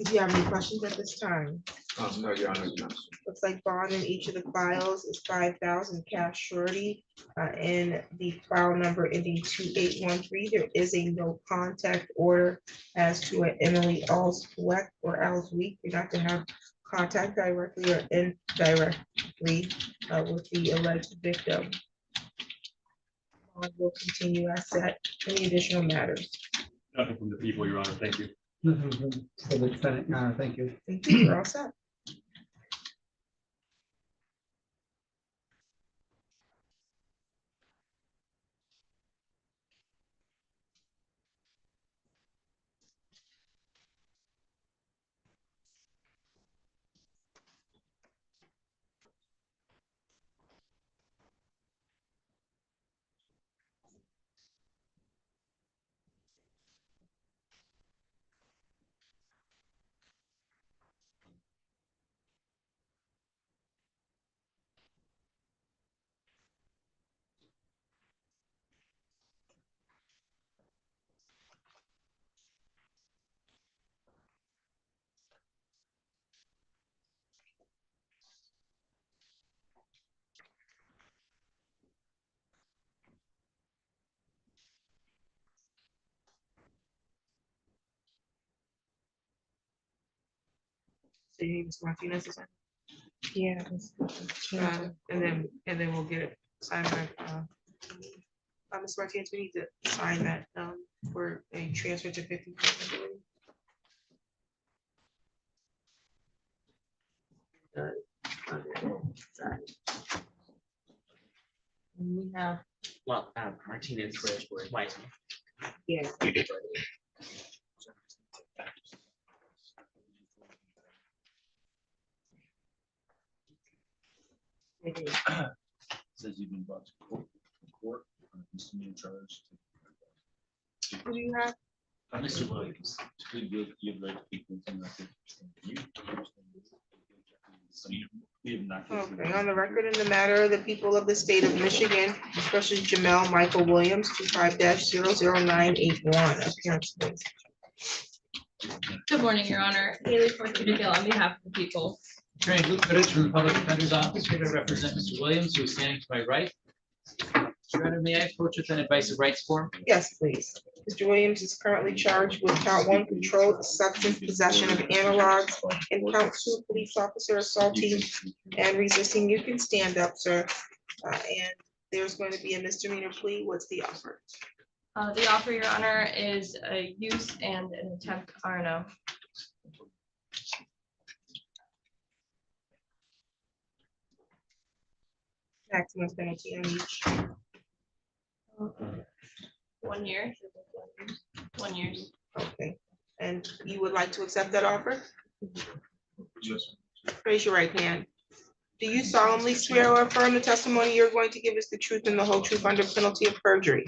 Do you have any questions at this time? No, Your Honor. Looks like bond in each of the files is 5,000 cash surety. In the file number ending 2813, there is a no contact order as to an Emily Alsweck or Alsweek. You're not to have contact directly or indirectly with the alleged victim. Bond will continue as set. Any additional matters? Nothing from the people, Your Honor. Thank you. For the defendant, Your Honor, thank you. Thank you. You're all set. So you need Ms. Martinez to sign? Yeah. And then we'll get it signed by Ms. Martinez, we need to sign that for a transfer to 50%. We have, well, Martinez, White. Yeah. Says you've been brought to court, misdemeanor charge. Who do you have? Mr. Williams, to plead guilty of right to keep within the you. We have not. Okay, on the record in the matter of the people of the state of Michigan, especially Jamel Michael Williams, 25-00981. Appearance, please. Good morning, Your Honor. Haley Fortunato on behalf of the people. Attorney Luke Goodrich from the Public Defender's Office, here to represent Mr. Williams, who is standing to my right. Your Honor, may I approach with an advice of rights form? Yes, please. Mr. Williams is currently charged with count 1, controlled substance possession of analogs, and count 2, police officer assaulting and resisting. You can stand up, sir. And there's going to be a misdemeanor plea. What's the offer? The offer, Your Honor, is a use and an attempt R&O. Maximum penalty on each. 1 year. 1 year. Okay, and you would like to accept that offer? Yes. Raise your right hand. Do you solemnly swear or affirm the testimony you're going to give is the truth and the whole truth under penalty of perjury?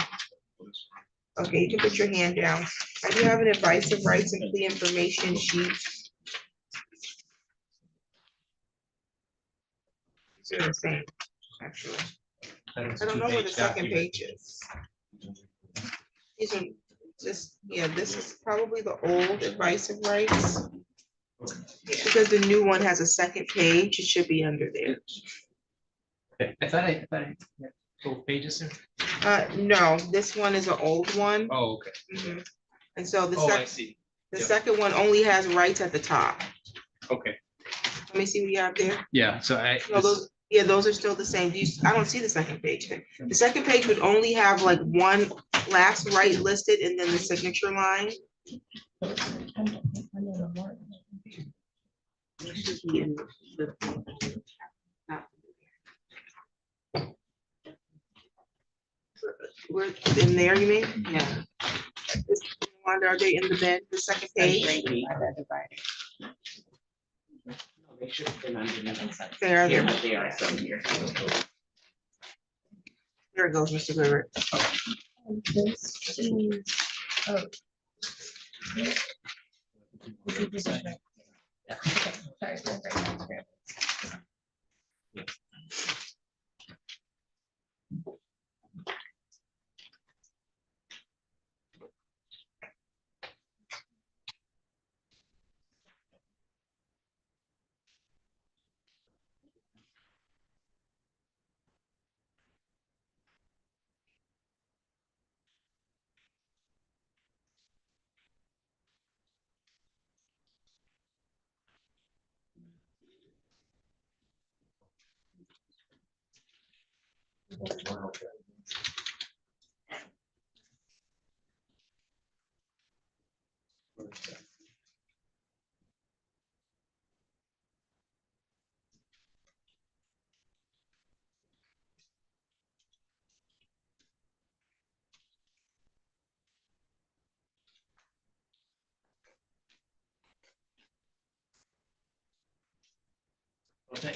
Okay, you can put your hand down. I do have an advice of rights and plea information sheet. These are the same, actually. I don't know where the second page is. These are just, yeah, this is probably the old advice of rights. Because the new one has a second page, it should be under there. I thought I yeah, both pages there. No, this one is an old one. Oh, okay. Mhm. And so the Oh, I second, see. the Yep. second one only has rights at the top. Okay. Let me see what you have there. Yeah, so No, those, yeah, those are still the same. I don't see the second page. The second page would only have like one last right listed and then the signature line. It should be in the. We're in there, you mean? Yeah. Are they in the bed, the second page? They should have been underneath. They are there. They are some here. There it goes, Mr. Glover. This is, oh. Okay, sorry, sorry, sorry.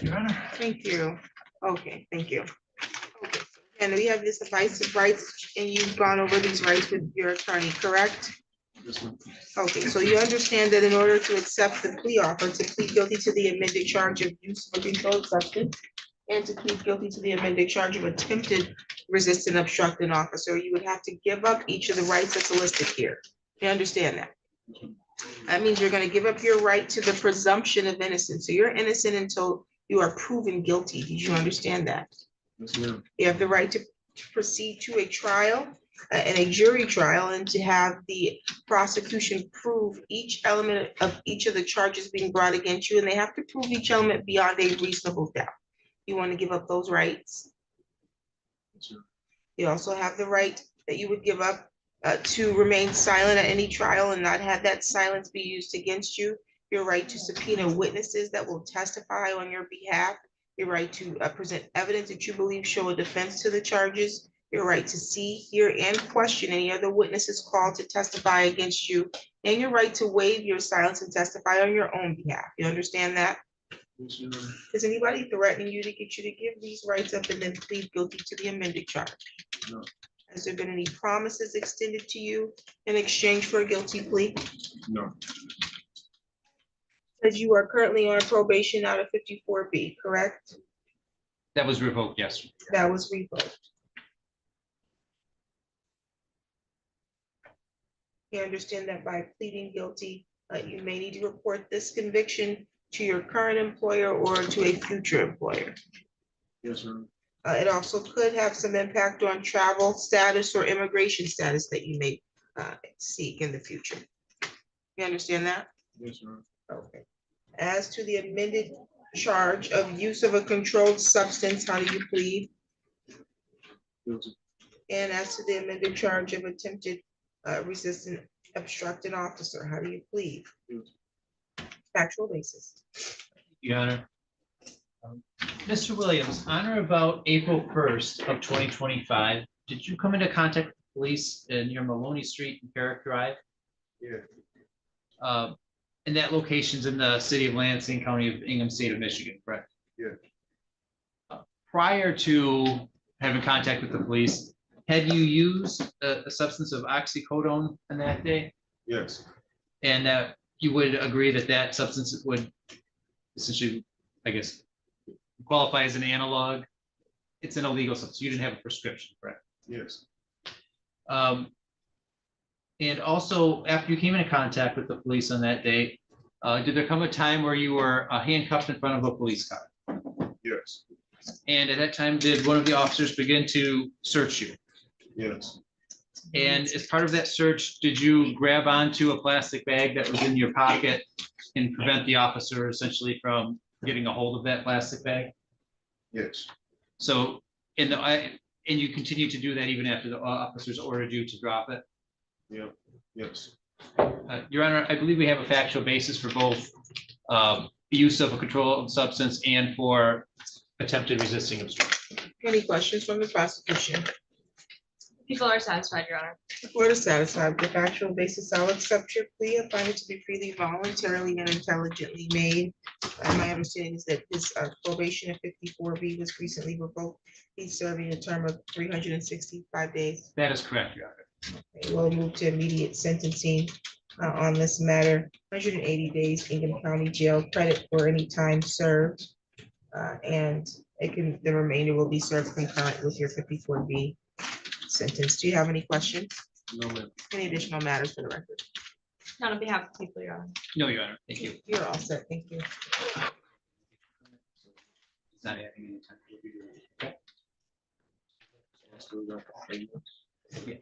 Your Honor. Thank you. Okay, thank you. Okay, and we have this advice of rights, and you've gone over these rights with your attorney, correct? Okay, so you understand that in order to accept the plea offer, to plead guilty to the amended charge of use of a controlled substance, and to plead guilty to the amended charge of attempted resist and obstruct an officer, you would have to give up each of the rights that's listed here. You understand that? That means you're gonna give up your right to the presumption of innocence. So you're innocent until you are proven guilty. Did you understand that? You have the right to proceed to a trial and a jury trial, and to have the prosecution prove each element of each of the charges being brought against you, and they have to prove each element beyond a reasonable doubt. You want to give up those rights? You also have the right that you would give up to remain silent at any trial and not have that silence be used against you. Your right to subpoena witnesses that will testify on your behalf. Your right to present evidence that you believe show a defense to the charges. Your right to see, hear, and question any other witnesses called to testify against you. And your right to waive your silence and testify on your own behalf. You understand that? Is anybody threatening you to get you to give these rights up and then plead guilty to the amended charge? No. Has there been any promises extended to you in exchange for a guilty plea? No. As you are currently on probation out of 54B, correct? That was revoked yesterday. That was revoked. You understand that by pleading guilty, you may need to report this conviction to your current employer or to a future employer. Yes, sir. It also could have some impact on travel status or immigration status that you may seek in the future. You understand that? Yes, sir. Okay. As to the amended charge of use of a controlled substance, how do you plead? Guilty. And as to the amended charge of attempted resist and obstruct an officer, how do you plead? Guilty. Factual basis. Your Honor. Mr. Williams, on or about April 1st of 2025, did you come into contact with the police near Maloney Street and Barrack Drive? Yeah. And that location's in the city of Lansing, county of Ingham, state of Michigan, correct? Yeah. Prior to having contact with the police, had you used a substance of oxycodone on that day? Yes. And that you would agree that that substance would essentially, I guess, qualify as an analog? It's an illegal substance. You didn't have a prescription, correct? Yes. And also, after you came into contact with the police on that day, did there come a time where you were handcuffed in front of a police car? Yes. And at that time, did one of the officers begin to search you? Yes. And as part of that search, did you grab onto a plastic bag that was in your pocket and prevent the officer essentially from getting a hold of that plastic bag? Yes. So, and you continue to do that even after the officers ordered you to drop it? Yep. Yes. Your Honor, I believe we have a factual basis for both the use of a controlled substance and for attempted resisting obstruction. Any questions from the prosecution? People are satisfied, Your Honor. The court is satisfied with the factual basis. I'll accept your plea and find it to be freely, voluntarily, and intelligently made. My understanding is that his probation of 54B was recently revoked. He's serving a term of 365 days. That is correct, Your Honor. Okay, we'll move to immediate sentencing on this matter. 180 days Ingham County Jail credit for any time served. And the remainder will be served concurrent with your 54B sentence. Do you have any questions? No, ma'am. Any additional matters for the record? Not on behalf of people, Your Honor. No, Your Honor. Thank you. You're all set. Thank you. It's not adding any time. Okay.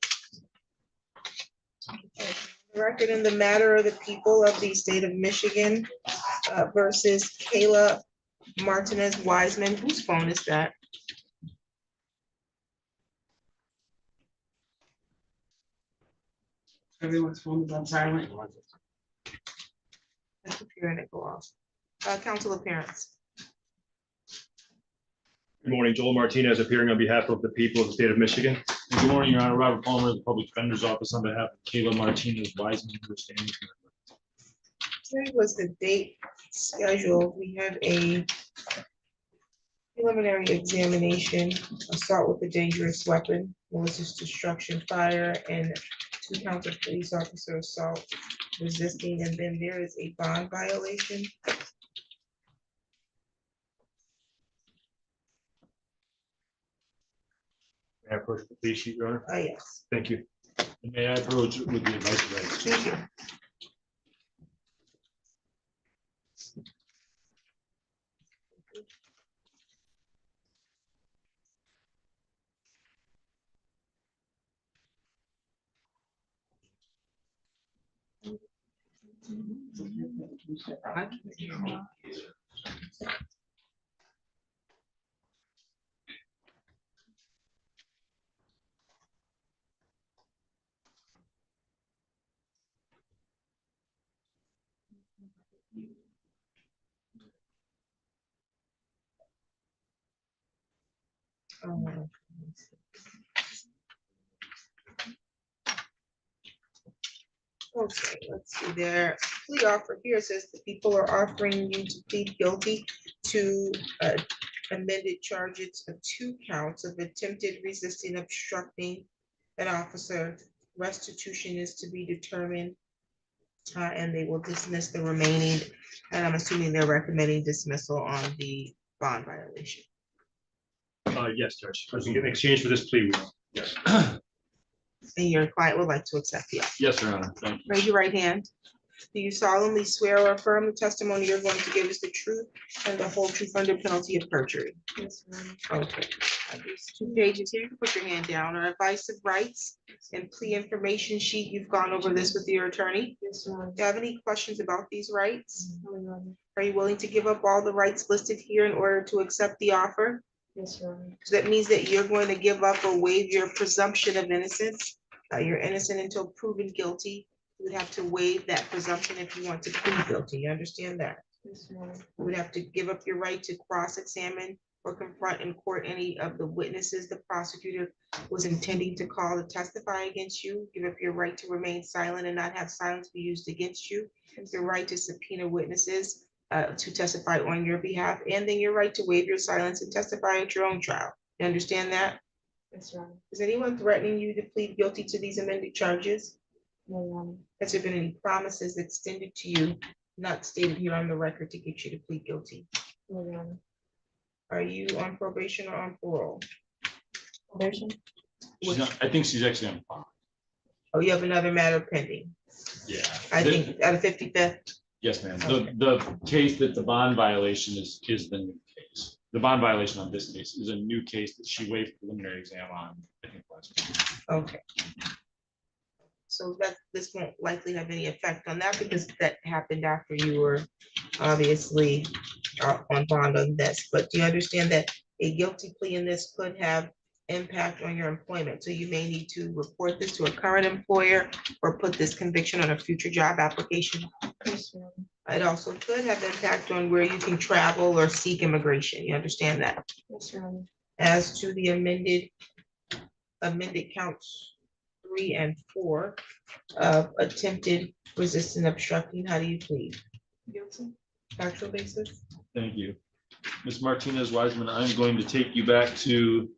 The record in the matter of the people of the state of Michigan versus Kayla Martinez Wiseman. Whose phone is that? Everyone's phone is on silent. That's appearing to go off. Council appearance. Good morning, Joel Martinez appearing on behalf of the people of the state of Michigan. Good morning, Your Honor. Robert Palmer, the Public Defender's Office, on behalf of Kayla Martinez Wiseman, who is standing here. Today was the date scheduled. We have a preliminary examination, assault with a dangerous weapon, malicious destruction, fire, and 2 counts of police officer assault, resisting, and then there is a bond violation. May I approach the plea sheet, Your Honor? Yes. Thank you. And may I approach with the advice rights? Thank you. Okay, let's see, their plea offer here says the people are offering you to plead guilty to amended charges of 2 counts of attempted resisting, obstructing an officer. Restitution is to be determined, and they will dismiss the remaining, and I'm assuming they're recommending dismissal on the bond violation. Yes, Judge. In exchange for this plea, we will. Yes. And your client would like to accept the offer. Yes, Your Honor. Thank you. Raise your right hand. Do you solemnly swear or affirm the testimony you're going to give is the truth and the whole truth under penalty of perjury? Yes, Your Honor. Okay. These 2 pages here, you can put your hand down, are advice of rights and plea information sheet. You've gone over this with your attorney. Yes, Your Honor. Do you have any questions about these rights? No, Your Honor. Are you willing to give up all the rights listed here in order to accept the offer? Yes, Your Honor. So that means that you're going to give up or waive your presumption of innocence. You're innocent until proven guilty. You would have to waive that presumption if you want to plead guilty. You understand that? Yes, Your Honor. You would have to give up your right to cross-examine or confront in court any of the witnesses the prosecutor was intending to call to testify against you. Give up your right to remain silent and not have silence be used against you. Your right to subpoena witnesses to testify on your behalf, and then your right to waive your silence and testify at your own trial. You understand that? Yes, Your Honor. Is anyone threatening you to plead guilty to these amended charges? No, Your Honor. Has there been any promises extended to you, not stated here on the record, to get you to plead guilty? No, Your Honor. Are you on probation or on parole? Probation? I think she's actually on bond. Oh, you have another matter pending. Yeah. I think out of 55th. Yes, ma'am. Okay. The case that the bond violation is the new case. The bond violation on this case is a new case that she waived preliminary exam on, I think, last week. Okay. So that this won't likely have any effect on that because that happened after you were obviously on bond on this. But do you understand that a guilty plea in this could have impact on your employment? So you may need to report this to a current employer or put this conviction on a future job application. Yes, Your Honor. It also could have impact on where you can travel or seek immigration. You understand that? Yes, Your Honor. As to the amended counts 3 and 4 of attempted resisting obstructing, how do you plead? Guilty. Factual basis? Thank you. Ms. Martinez Wiseman, I'm going to take you back to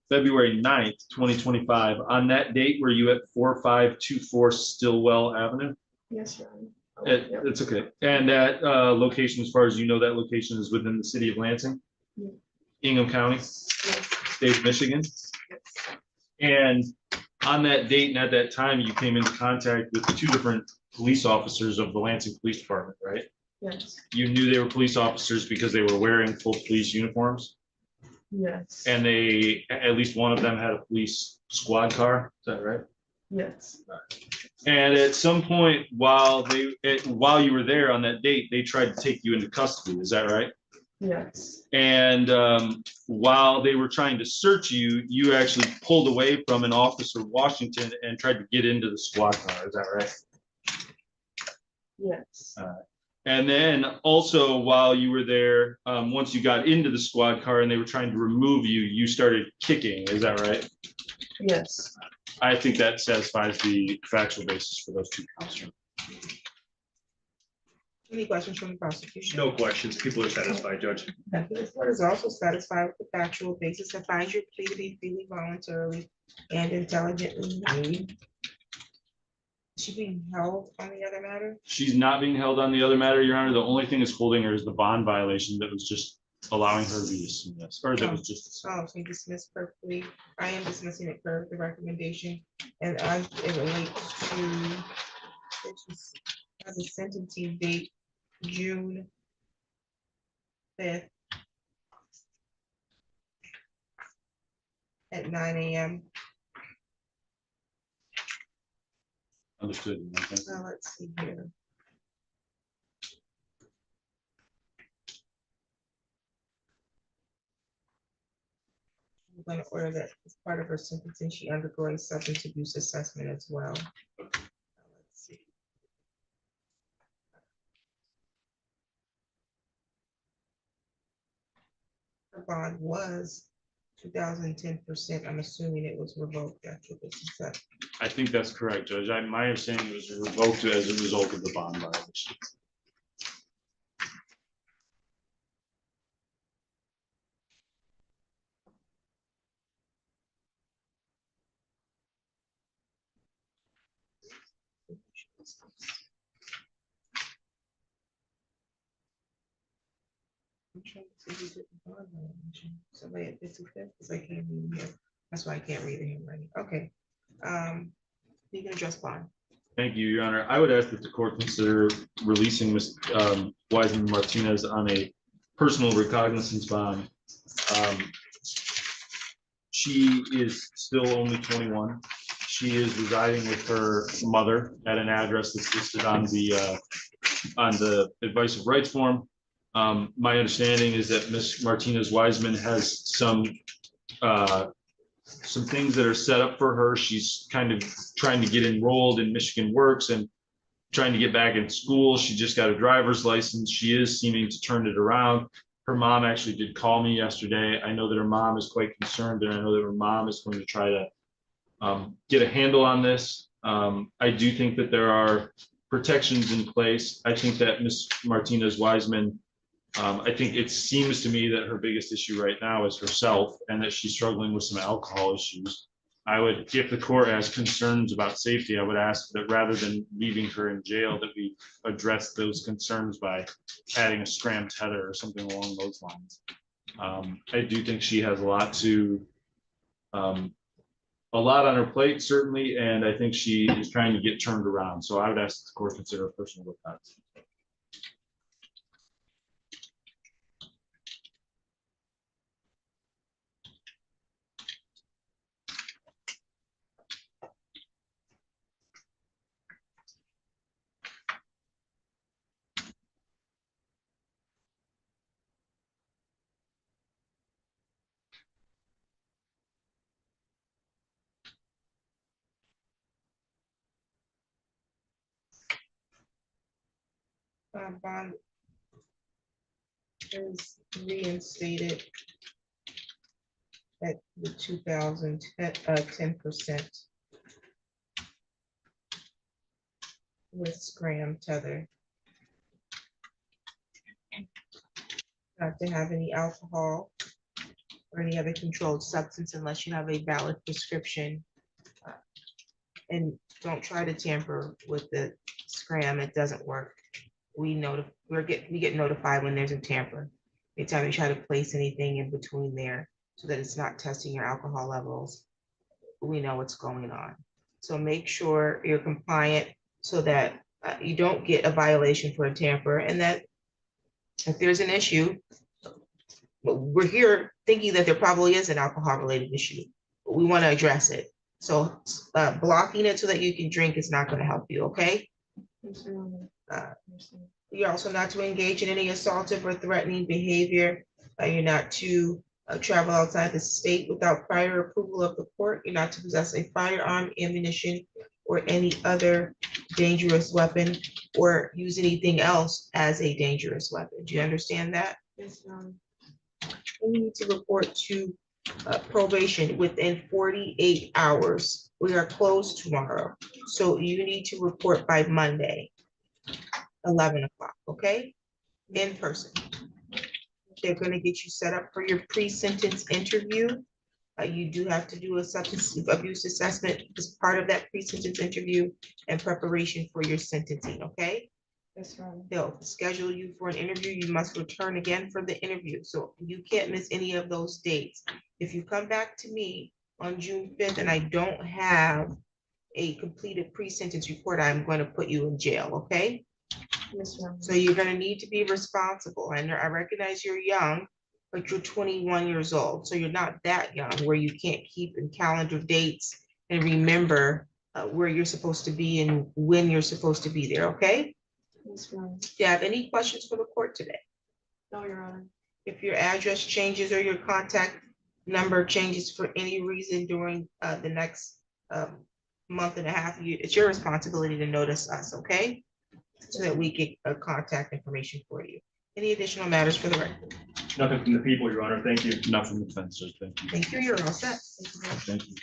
February 9th, 2025. On that date, were you at 4524 Stillwell Avenue? Yes, Your Honor. It's okay. And that location, as far as you know, that location is within the city of Lansing? Yeah. Ingham County, state of Michigan? Yes. And on that date and at that time, you came into contact with 2 different police officers of the Lansing Police Department, right? Yes. You knew they were police officers because they were wearing full police uniforms, Yes. and they, at least one of them had a police squad car. Is that right? Yes. And at some point while you were there on that date, they tried to take you into custody. Is that right? Yes. And while they were trying to search you, you actually pulled away from an officer Washington and tried to get into the squad car. Is that right? Yes. And then also while you were there, once you got into the squad car and they were trying to remove you, you started kicking. Is that right? Yes. I think that satisfies the factual basis for those 2 counts. Any questions from the prosecution? No questions. People are satisfied, Judge. This court is also satisfied with the factual basis and finds your plea to be freely, voluntarily, and intelligently made. Is she being held on the other matter? She's not being held on the other matter, Your Honor. The only thing is holding her is the bond violation that was just allowing her to be dismissed, or that was just. Oh, so you dismissed per plea. I am dismissing it per the recommendation, and as it relates to it just has a sentencing date, June 5th at 9 a.m. Understood. Okay. Let's see here. I'm going to order that as part of her sentencing, she undergoing substance abuse assessment as well. Let's see. Her bond was 2010%. I'm assuming it was revoked after this is set. I think that's correct, Judge. My understanding it was revoked as a result of the bond violation. I'm trying to see who did the bond violation. Somebody at 55th, because I can't read here. That's why I can't read the handwriting. Okay. You can address bond. Thank you, Your Honor. I would ask that the court consider releasing Ms. Wiseman Martinez on a personal recognizance bond. She is still only 21. She is residing with her mother at an address that's listed on the advice of rights form. My understanding is that Ms. Martinez Wiseman has some things that are set up for her. She's kind of trying to get enrolled in Michigan Works and trying to get back in school. She just got a driver's license. She is seeming to turn it around. Her mom actually did call me yesterday. I know that her mom is quite concerned, and I know that her mom is going to try to get a handle on this. I do think that there are protections in place. I think that Ms. Martinez Wiseman, I think it seems to me that her biggest issue right now is herself, and that she's struggling with some alcohol issues. I would, if the court has concerns about safety, I would ask that rather than leaving her in jail, that we address those concerns by adding a scram tether or something along those lines. I do think she has a lot on her plate, certainly, and I think she is trying to get turned around. So I would ask the court to consider a personal offense. Bond is reinstated at the 10% with scram tether. Not to have any alcohol or any other controlled substance unless you have a valid prescription. And don't try to tamper with the scram, it doesn't work. We get notified when there's a tamper. Anytime you try to place anything in between there so that it's not testing your alcohol levels, we know what's going on. So make sure you're compliant so that you don't get a violation for a tamper, and that if there's an issue, we're here thinking that there probably is an alcohol related issue, but we want to address it. So blocking it so that you can drink is not going to help you, okay? You're also not to engage in any assaultive or threatening behavior. You're not to travel outside the state without prior approval of the court. You're not to possess a firearm, ammunition, or any other dangerous weapon, or use anything else as a dangerous weapon. Do you understand that? Yes, ma'am. You need to report to probation within 48 hours. We are closed tomorrow, so you need to report by Monday, 11 o'clock, okay? In person. They're gonna get you set up for your pre-sentence interview. You do have to do a substance abuse assessment as part of that pre-sentence interview and preparation for your sentencing, okay? That's right. They'll schedule you for an interview. You must return again for the interview. So you can't miss any of those dates. If you come back to me on June 5th and I don't have a completed pre-sentence report, I'm going to put you in jail, okay? Yes, ma'am. So you're going to need to be responsible. And I recognize you're young, but you're 21 years old. So you're not that young where you can't keep in calendar dates and remember where you're supposed to be and when you're supposed to be there, okay? Yes, ma'am. Do you have any questions for the court today? No, Your Honor. If your address changes or your contact number changes for any reason during the next month and a half, it's your responsibility to notice us, okay? So that we get contact information for you. Any additional matters for the record? Nothing from the people, Your Honor. Thank you. Nothing from the fence, Judge. Thank you. Thank you. You're all set. Thank you.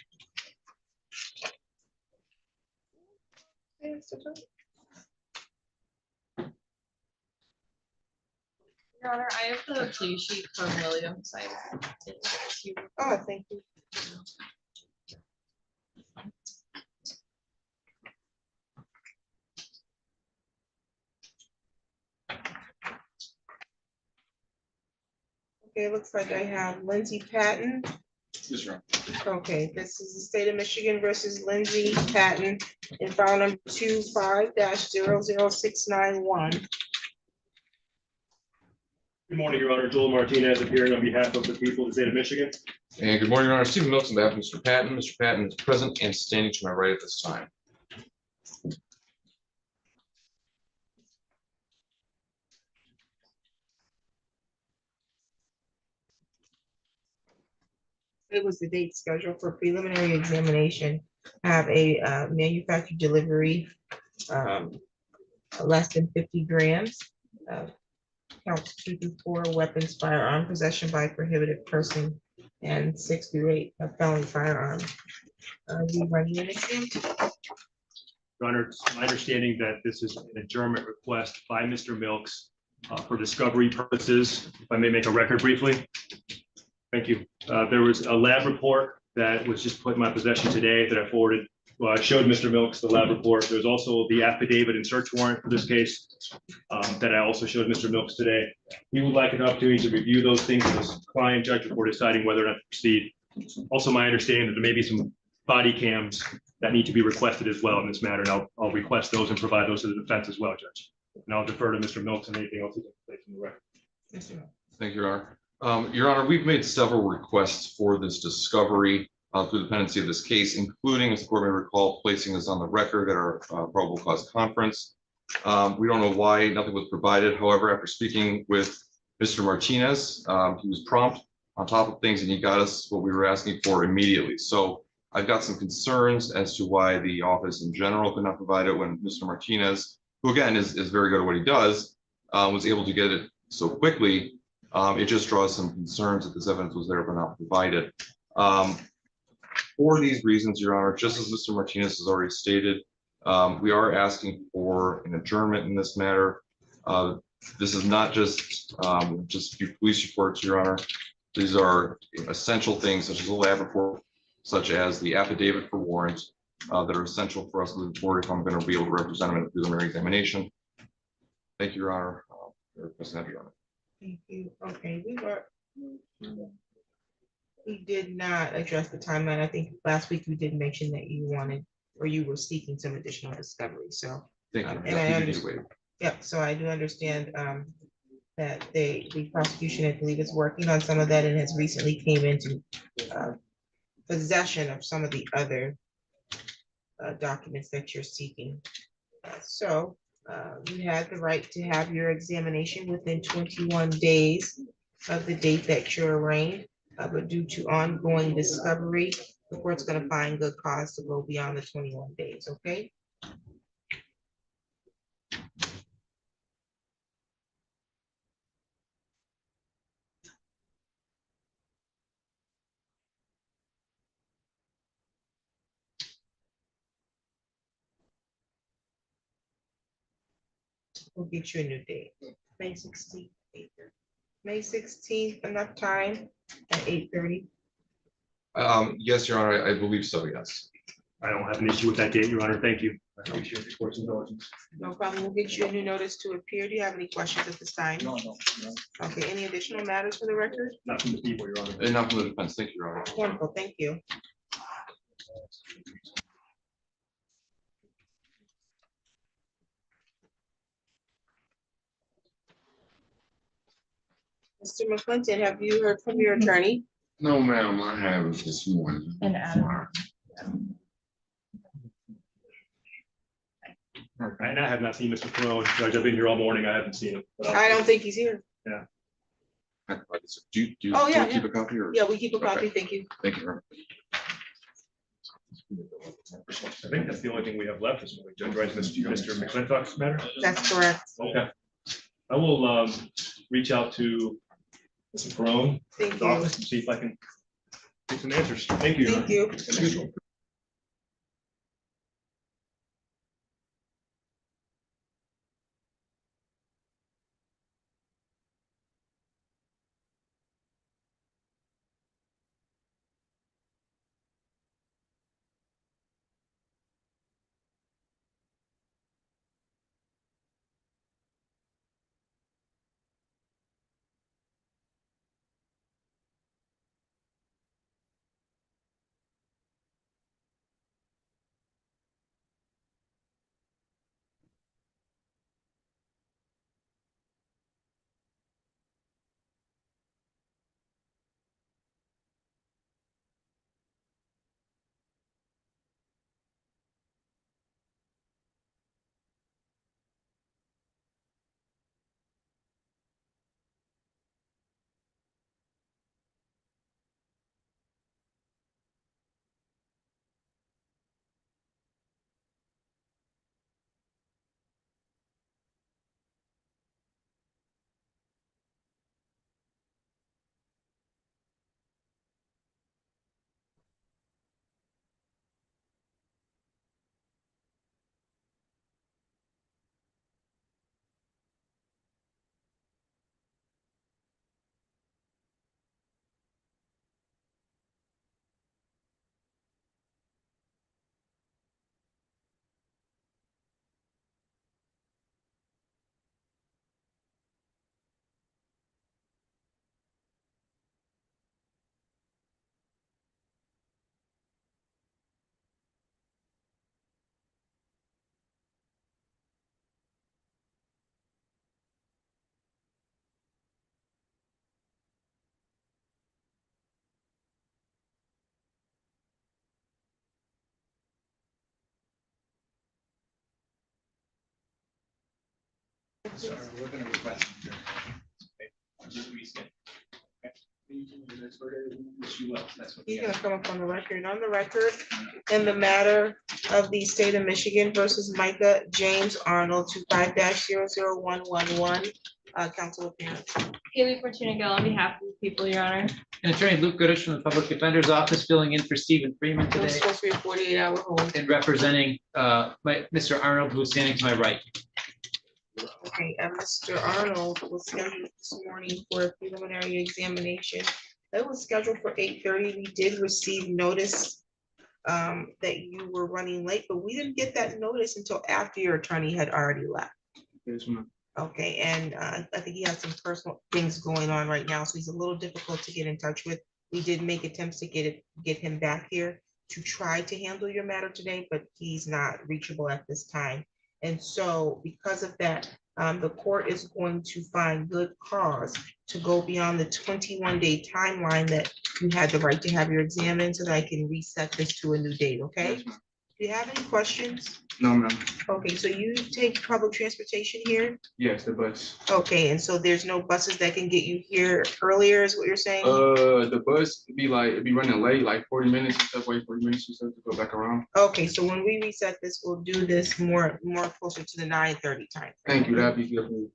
Your Honor, I have the plea sheet from Williams. Oh, thank you. Okay, it looks like I have Lindsay Patton. Yes, Your Honor. Okay, this is the state of Michigan versus Lindsay Patton in file number 25-00691. Good morning, Your Honor. Joel Martinez appearing on behalf of the people of the state of Michigan. And good morning, Your Honor. Stephen Milks on behalf of Mr. Patton. Mr. Patton is present and standing to my right at this time. It was the date scheduled for preliminary examination. I have a manufactured delivery less than 50 grams of counts 2 through 4, weapons, firearm, possession by prohibited person, and 6 through 8, a felony firearm. You ready, anything? Your Honor, it's my understanding that this is an adjournment request by Mr. Milks for discovery purposes. If I may make a record briefly. Thank you. There was a lab report that was just put in my possession today that I forwarded. Well, I showed Mr. Milks the lab report. There's also the affidavit and search warrant for this case that I also showed Mr. Milks today. He would like an opportunity to review those things with his client judge before deciding whether or not to proceed. Also, my understanding that there may be some body cams that need to be requested as well in this matter, and I'll request those and provide those to the defense as well, Judge. And I'll defer to Mr. Milks and anything else that's placed in the record. Thank you, Your Honor. Your Honor, we've made several requests for this discovery through the pendency of this case, including, as the court may recall, placing this on the record at our probable cause conference. We don't know why nothing was provided. However, after speaking with Mr. Martinez, he was prompt on top of things and he got us what we were asking for immediately. So I've got some concerns as to why the office in general could not provide it when Mr. Martinez, who again is very good at what he does, was able to get it so quickly. It just draws some concerns that this evidence was there but not provided. For these reasons, Your Honor, just as Mr. Martinez has already stated, we are asking for an adjournment in this matter. This is not just a few police reports, Your Honor. These are essential things such as a lab report, such as the affidavit for warrant that are essential for us moving forward if I'm going to be able to represent them in a preliminary examination. Thank you, Your Honor. Your Honor. Thank you. Okay, we did not address the timeline. I think last week we did mention that you wanted, or you were seeking some additional discovery, so. Thank you. And I understand. Yep, so I do understand that the prosecution, I believe, is working on some of that and has recently came into possession of some of the other documents that you're seeking. So you had the right to have your examination within 21 days of the date that you're arraigned, but due to ongoing discovery, the court's going to find good cause to go beyond the 21 days, okay? We'll get you a new date, May 16th. May 16th, enough time at 8:30. Yes, Your Honor, I believe so, yes. I don't have an issue with that date, Your Honor. Thank you. I appreciate the court's indulgence. No problem. We'll get you a new notice to appear. Do you have any questions at this time? No. Okay, any additional matters for the record? Not from the people, Your Honor. And not from the defense. Thank you, Your Honor. Wonderful, thank you. Mr. McClinton, have you heard from your attorney? No, ma'am, I haven't this morning. And Adam. And I have not seen Mr. Perone. Judge, I've been here all morning. I haven't seen him. but I don't think he's here. Yeah. Do you Oh, yeah, keep a copy or? Yeah, we keep a copy, Okay. thank you. Thank you, Your Honor. I think that's the only thing we have left this morning. Judge, right, Mr. McClintock's matter? That's correct. Okay. I will reach out to Mr. Perone, Thank his you. office, and see if I can get some answers. Thank you. Your Honor. Thank you. Sorry, we're gonna request. He's gonna come up on the record, in the matter of the state of Michigan versus Micah James Arnold, 25-00111, council appearance. Haley Fortuna Gill on behalf of the people, Your Honor. And Attorney Luke Goodish from the Public Defender's Office filling in for Stephen Freeman It was today supposed to be a 48-hour hold. and representing Mr. Arnold, who's standing to my right. Okay, Mr. Arnold was scheduled this morning for a preliminary examination. That was scheduled for 8:30. We did receive notice that you were running late, but we didn't get that notice until after your attorney had already left. Okay, and I think he has some personal things going on right now, so he's a little difficult to get in touch with. We did make attempts to get him back here to try to handle your matter today, but he's not reachable at this time. And so because of that, the court is going to find good cause to go beyond the 21-day timeline that you had the right to have your exam in, so that I can reset this to a new date, okay? Do you have any questions? No, ma'am. Okay, so you take public transportation here? Yes, the bus. Okay, and so there's no buses that can get you here earlier, is what you're saying? The bus it'd be running late, like 40 minutes and stuff, wait 40 minutes and stuff to go back around. Okay, so when we reset this, we'll do this more closer to the 9:30 time. Thank you, that'd be good.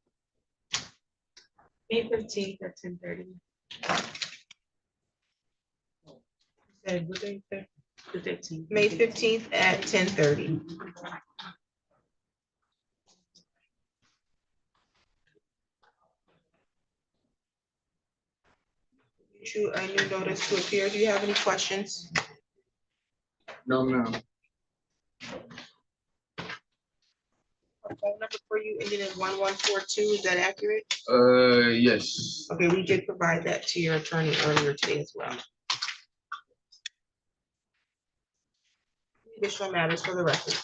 May 15th at 10:30. Said, what day is that? The 15th. May 15th at 10:30. Issue a new notice to appear. Do you have any questions? No, ma'am. A phone number for you ending in 1142, is that accurate? Yes. Okay, we did provide that to your attorney earlier today as well. Additional matters for the record.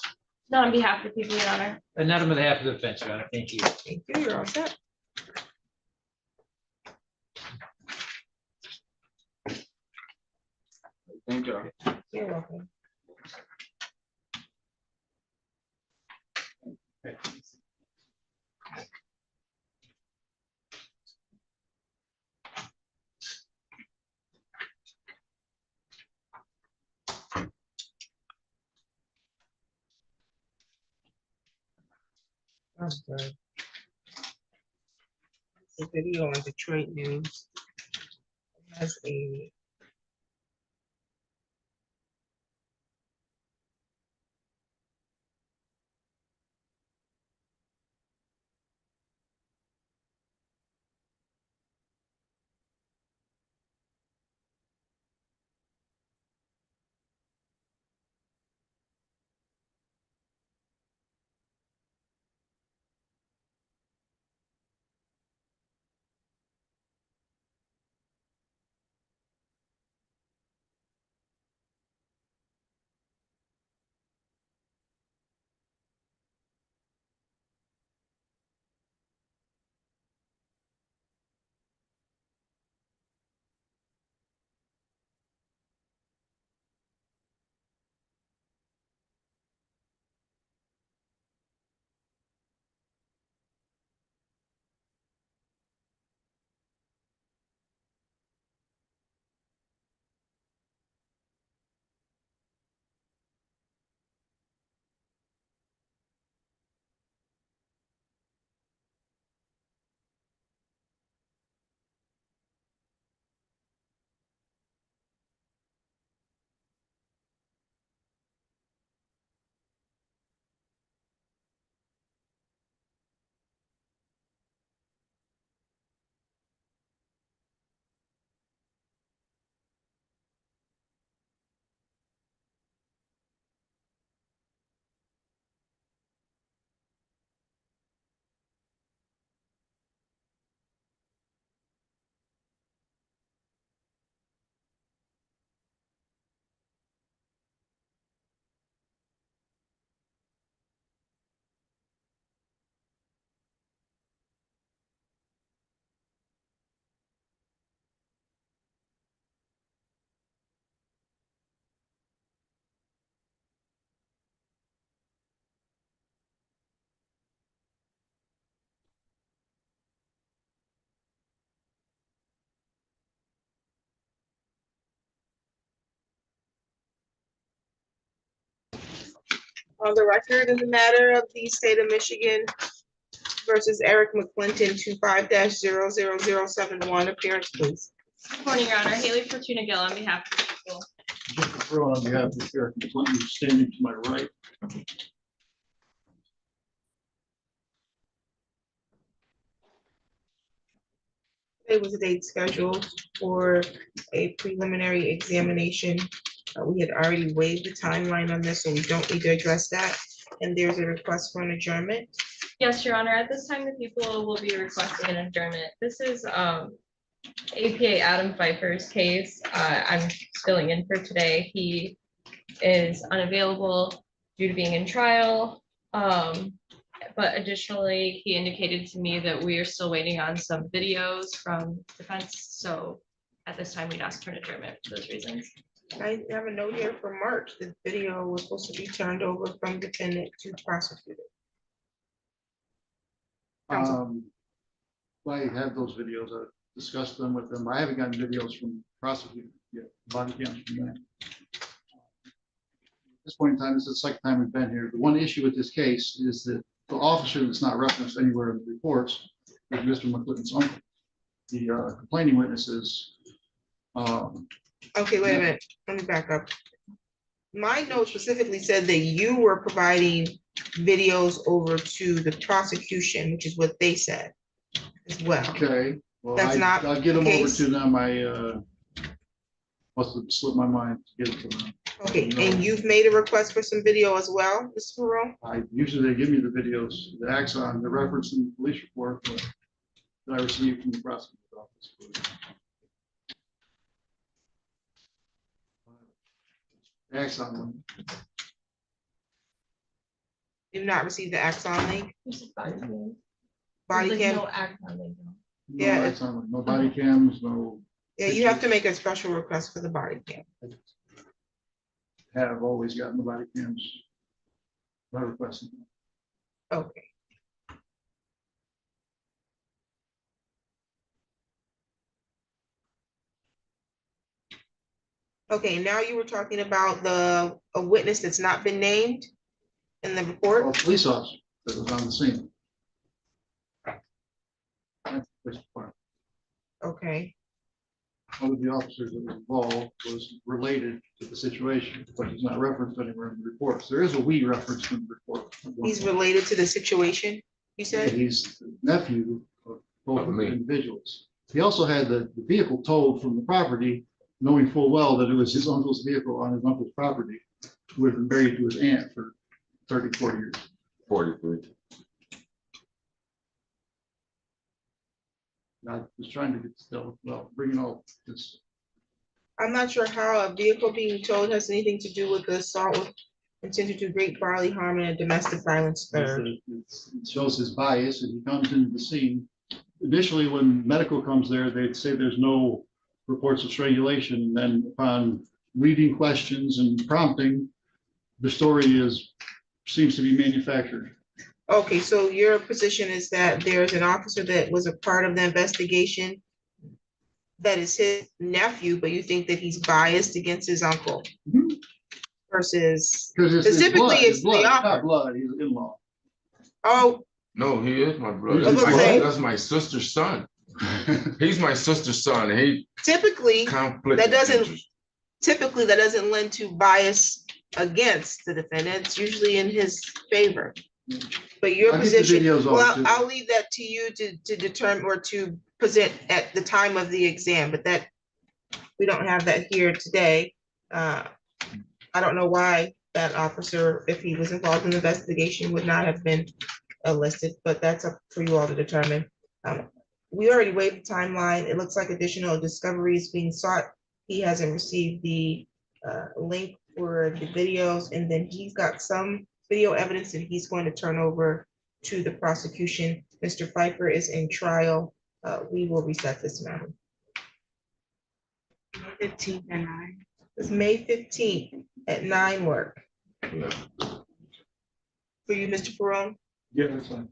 Not on behalf of the people, Your Honor. And not on behalf of the defense, Your Honor. Thank you. Thank you, you're all set. Thank you. You're welcome. I'm sorry. The video on Detroit News has a On the record in the matter of the state of Michigan versus Eric McClinton, 25-00071, appearance, please. Good morning, Your Honor. Haley Fortuna Gill on behalf of the people. Jeff Throw on behalf of Eric McClinton, standing to my right. Today was a date scheduled for a preliminary examination. We had already waived the timeline on this, so we don't need to address that. And there's a request for an adjournment. Yes, Your Honor. At this time, the people will be requesting an adjournment. This is APA Adam Pfeiffer's case. I'm filling in for today. He is unavailable due to being in trial. But additionally, he indicated to me that we are still waiting on some videos from defense. So at this time, we'd ask for an adjournment for those reasons. I have a note here for March. The video was supposed to be turned over from defendant to prosecutor. I have those videos. I discussed them with them. I haven't gotten videos from prosecutor yet, body cams from them. At this point in time, this is the second time we've been here. The one issue with this case is that the officer that's not referenced anywhere in the reports is Mr. McClinton's uncle. The complaining witnesses. Okay, wait a minute. Let me back up. My note specifically said that you were providing videos over to the prosecution, which is what they said as well. Okay. Well, That's not I'll get them the over case? to them. I must have slipped my mind to get it to them. Okay, and you've made a request for some video as well, Mr. Perot? Usually they give me the videos, the axon, the reference in the police report, but that I received from the prosecutor's office. Axon one. You've not received the Axon link? Body There's cam? no act on it, no. No Yeah. axon, no body cams, no. Yeah, you have to make a special request for the body cam. Have always gotten the body cams. Not requesting. Okay. Okay, now you were talking about a witness that's not been named in the report? A police officer that was on the scene. That's the police department. Okay, One of the officers that was involved was related to the situation, but he's not referenced anywhere in the reports. There is a we reference in the report. he's related to the situation, you said? He's the nephew of both of the individuals. He also had the vehicle towed from the property, knowing full well that it was his uncle's vehicle on his uncle's property, who had been married to his aunt for 30, 40 years. 43. I was trying to get still, well, bringing all this. I'm not sure how a vehicle being towed has anything to do with the assault with intent to do great bodily harm and a domestic violence third. It shows his bias, and he comes into the scene. Initially, when medical comes there, they'd say there's no reports of strangulation. And then upon reading questions and prompting, the story seems to be manufactured. Okay, so your position is that there's an officer that was a part of the investigation that is his nephew, but you think that he's biased against his uncle versus, Because typically it's the not opposite. blood, he's an in-law. Oh, No, he is my brother. I was gonna say- That's my sister's son. He's my sister's son. and He typically, conflict. that doesn't lend to bias against the defendant. It's usually in his favor. But your I'll get the position, videos over well, to I'll leave that to you to determine or to present at the time of the exam, but that, we don't have that here today. I don't know why that officer, if he was involved in the investigation, would not have been listed, but that's up for you all to determine. We already waived the timeline. It looks like additional discovery is being sought. He hasn't received the link for the videos, and then he's got some video evidence that he's going to turn over to the prosecution. Mr. Pfeiffer is in trial. We will reset this matter. 15th and 9. It's May 15th at 9 work. Yeah. For you, Mr. Perone? Yeah, that's fine.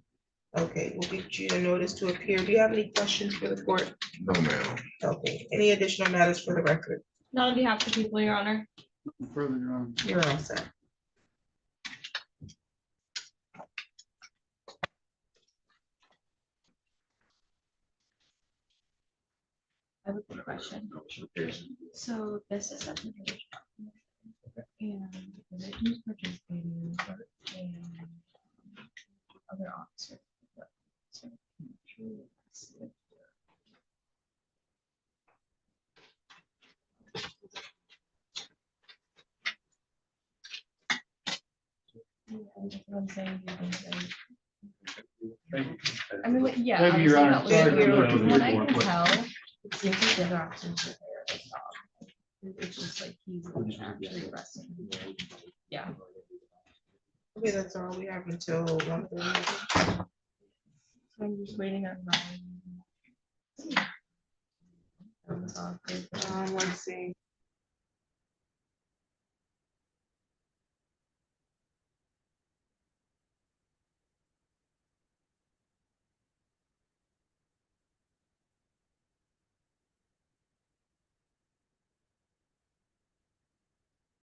Okay, we'll get you a notice to appear. Do you have any questions for the court? No, ma'am. Okay, any additional matters for the record? Not on behalf of the people, Your Honor. Nothing further, Your Honor. You're all set. question. So this is a. And the victim's participating and other officers. I mean, like, yeah. Thank you, Your Honor. obviously Sorry that for way, the- From what I can tell, it seems like the other officers are there as well. It's just like he's actually arresting. Yeah. Okay, that's all we have until 1:30. So I'm just waiting on Ryan. Let's see.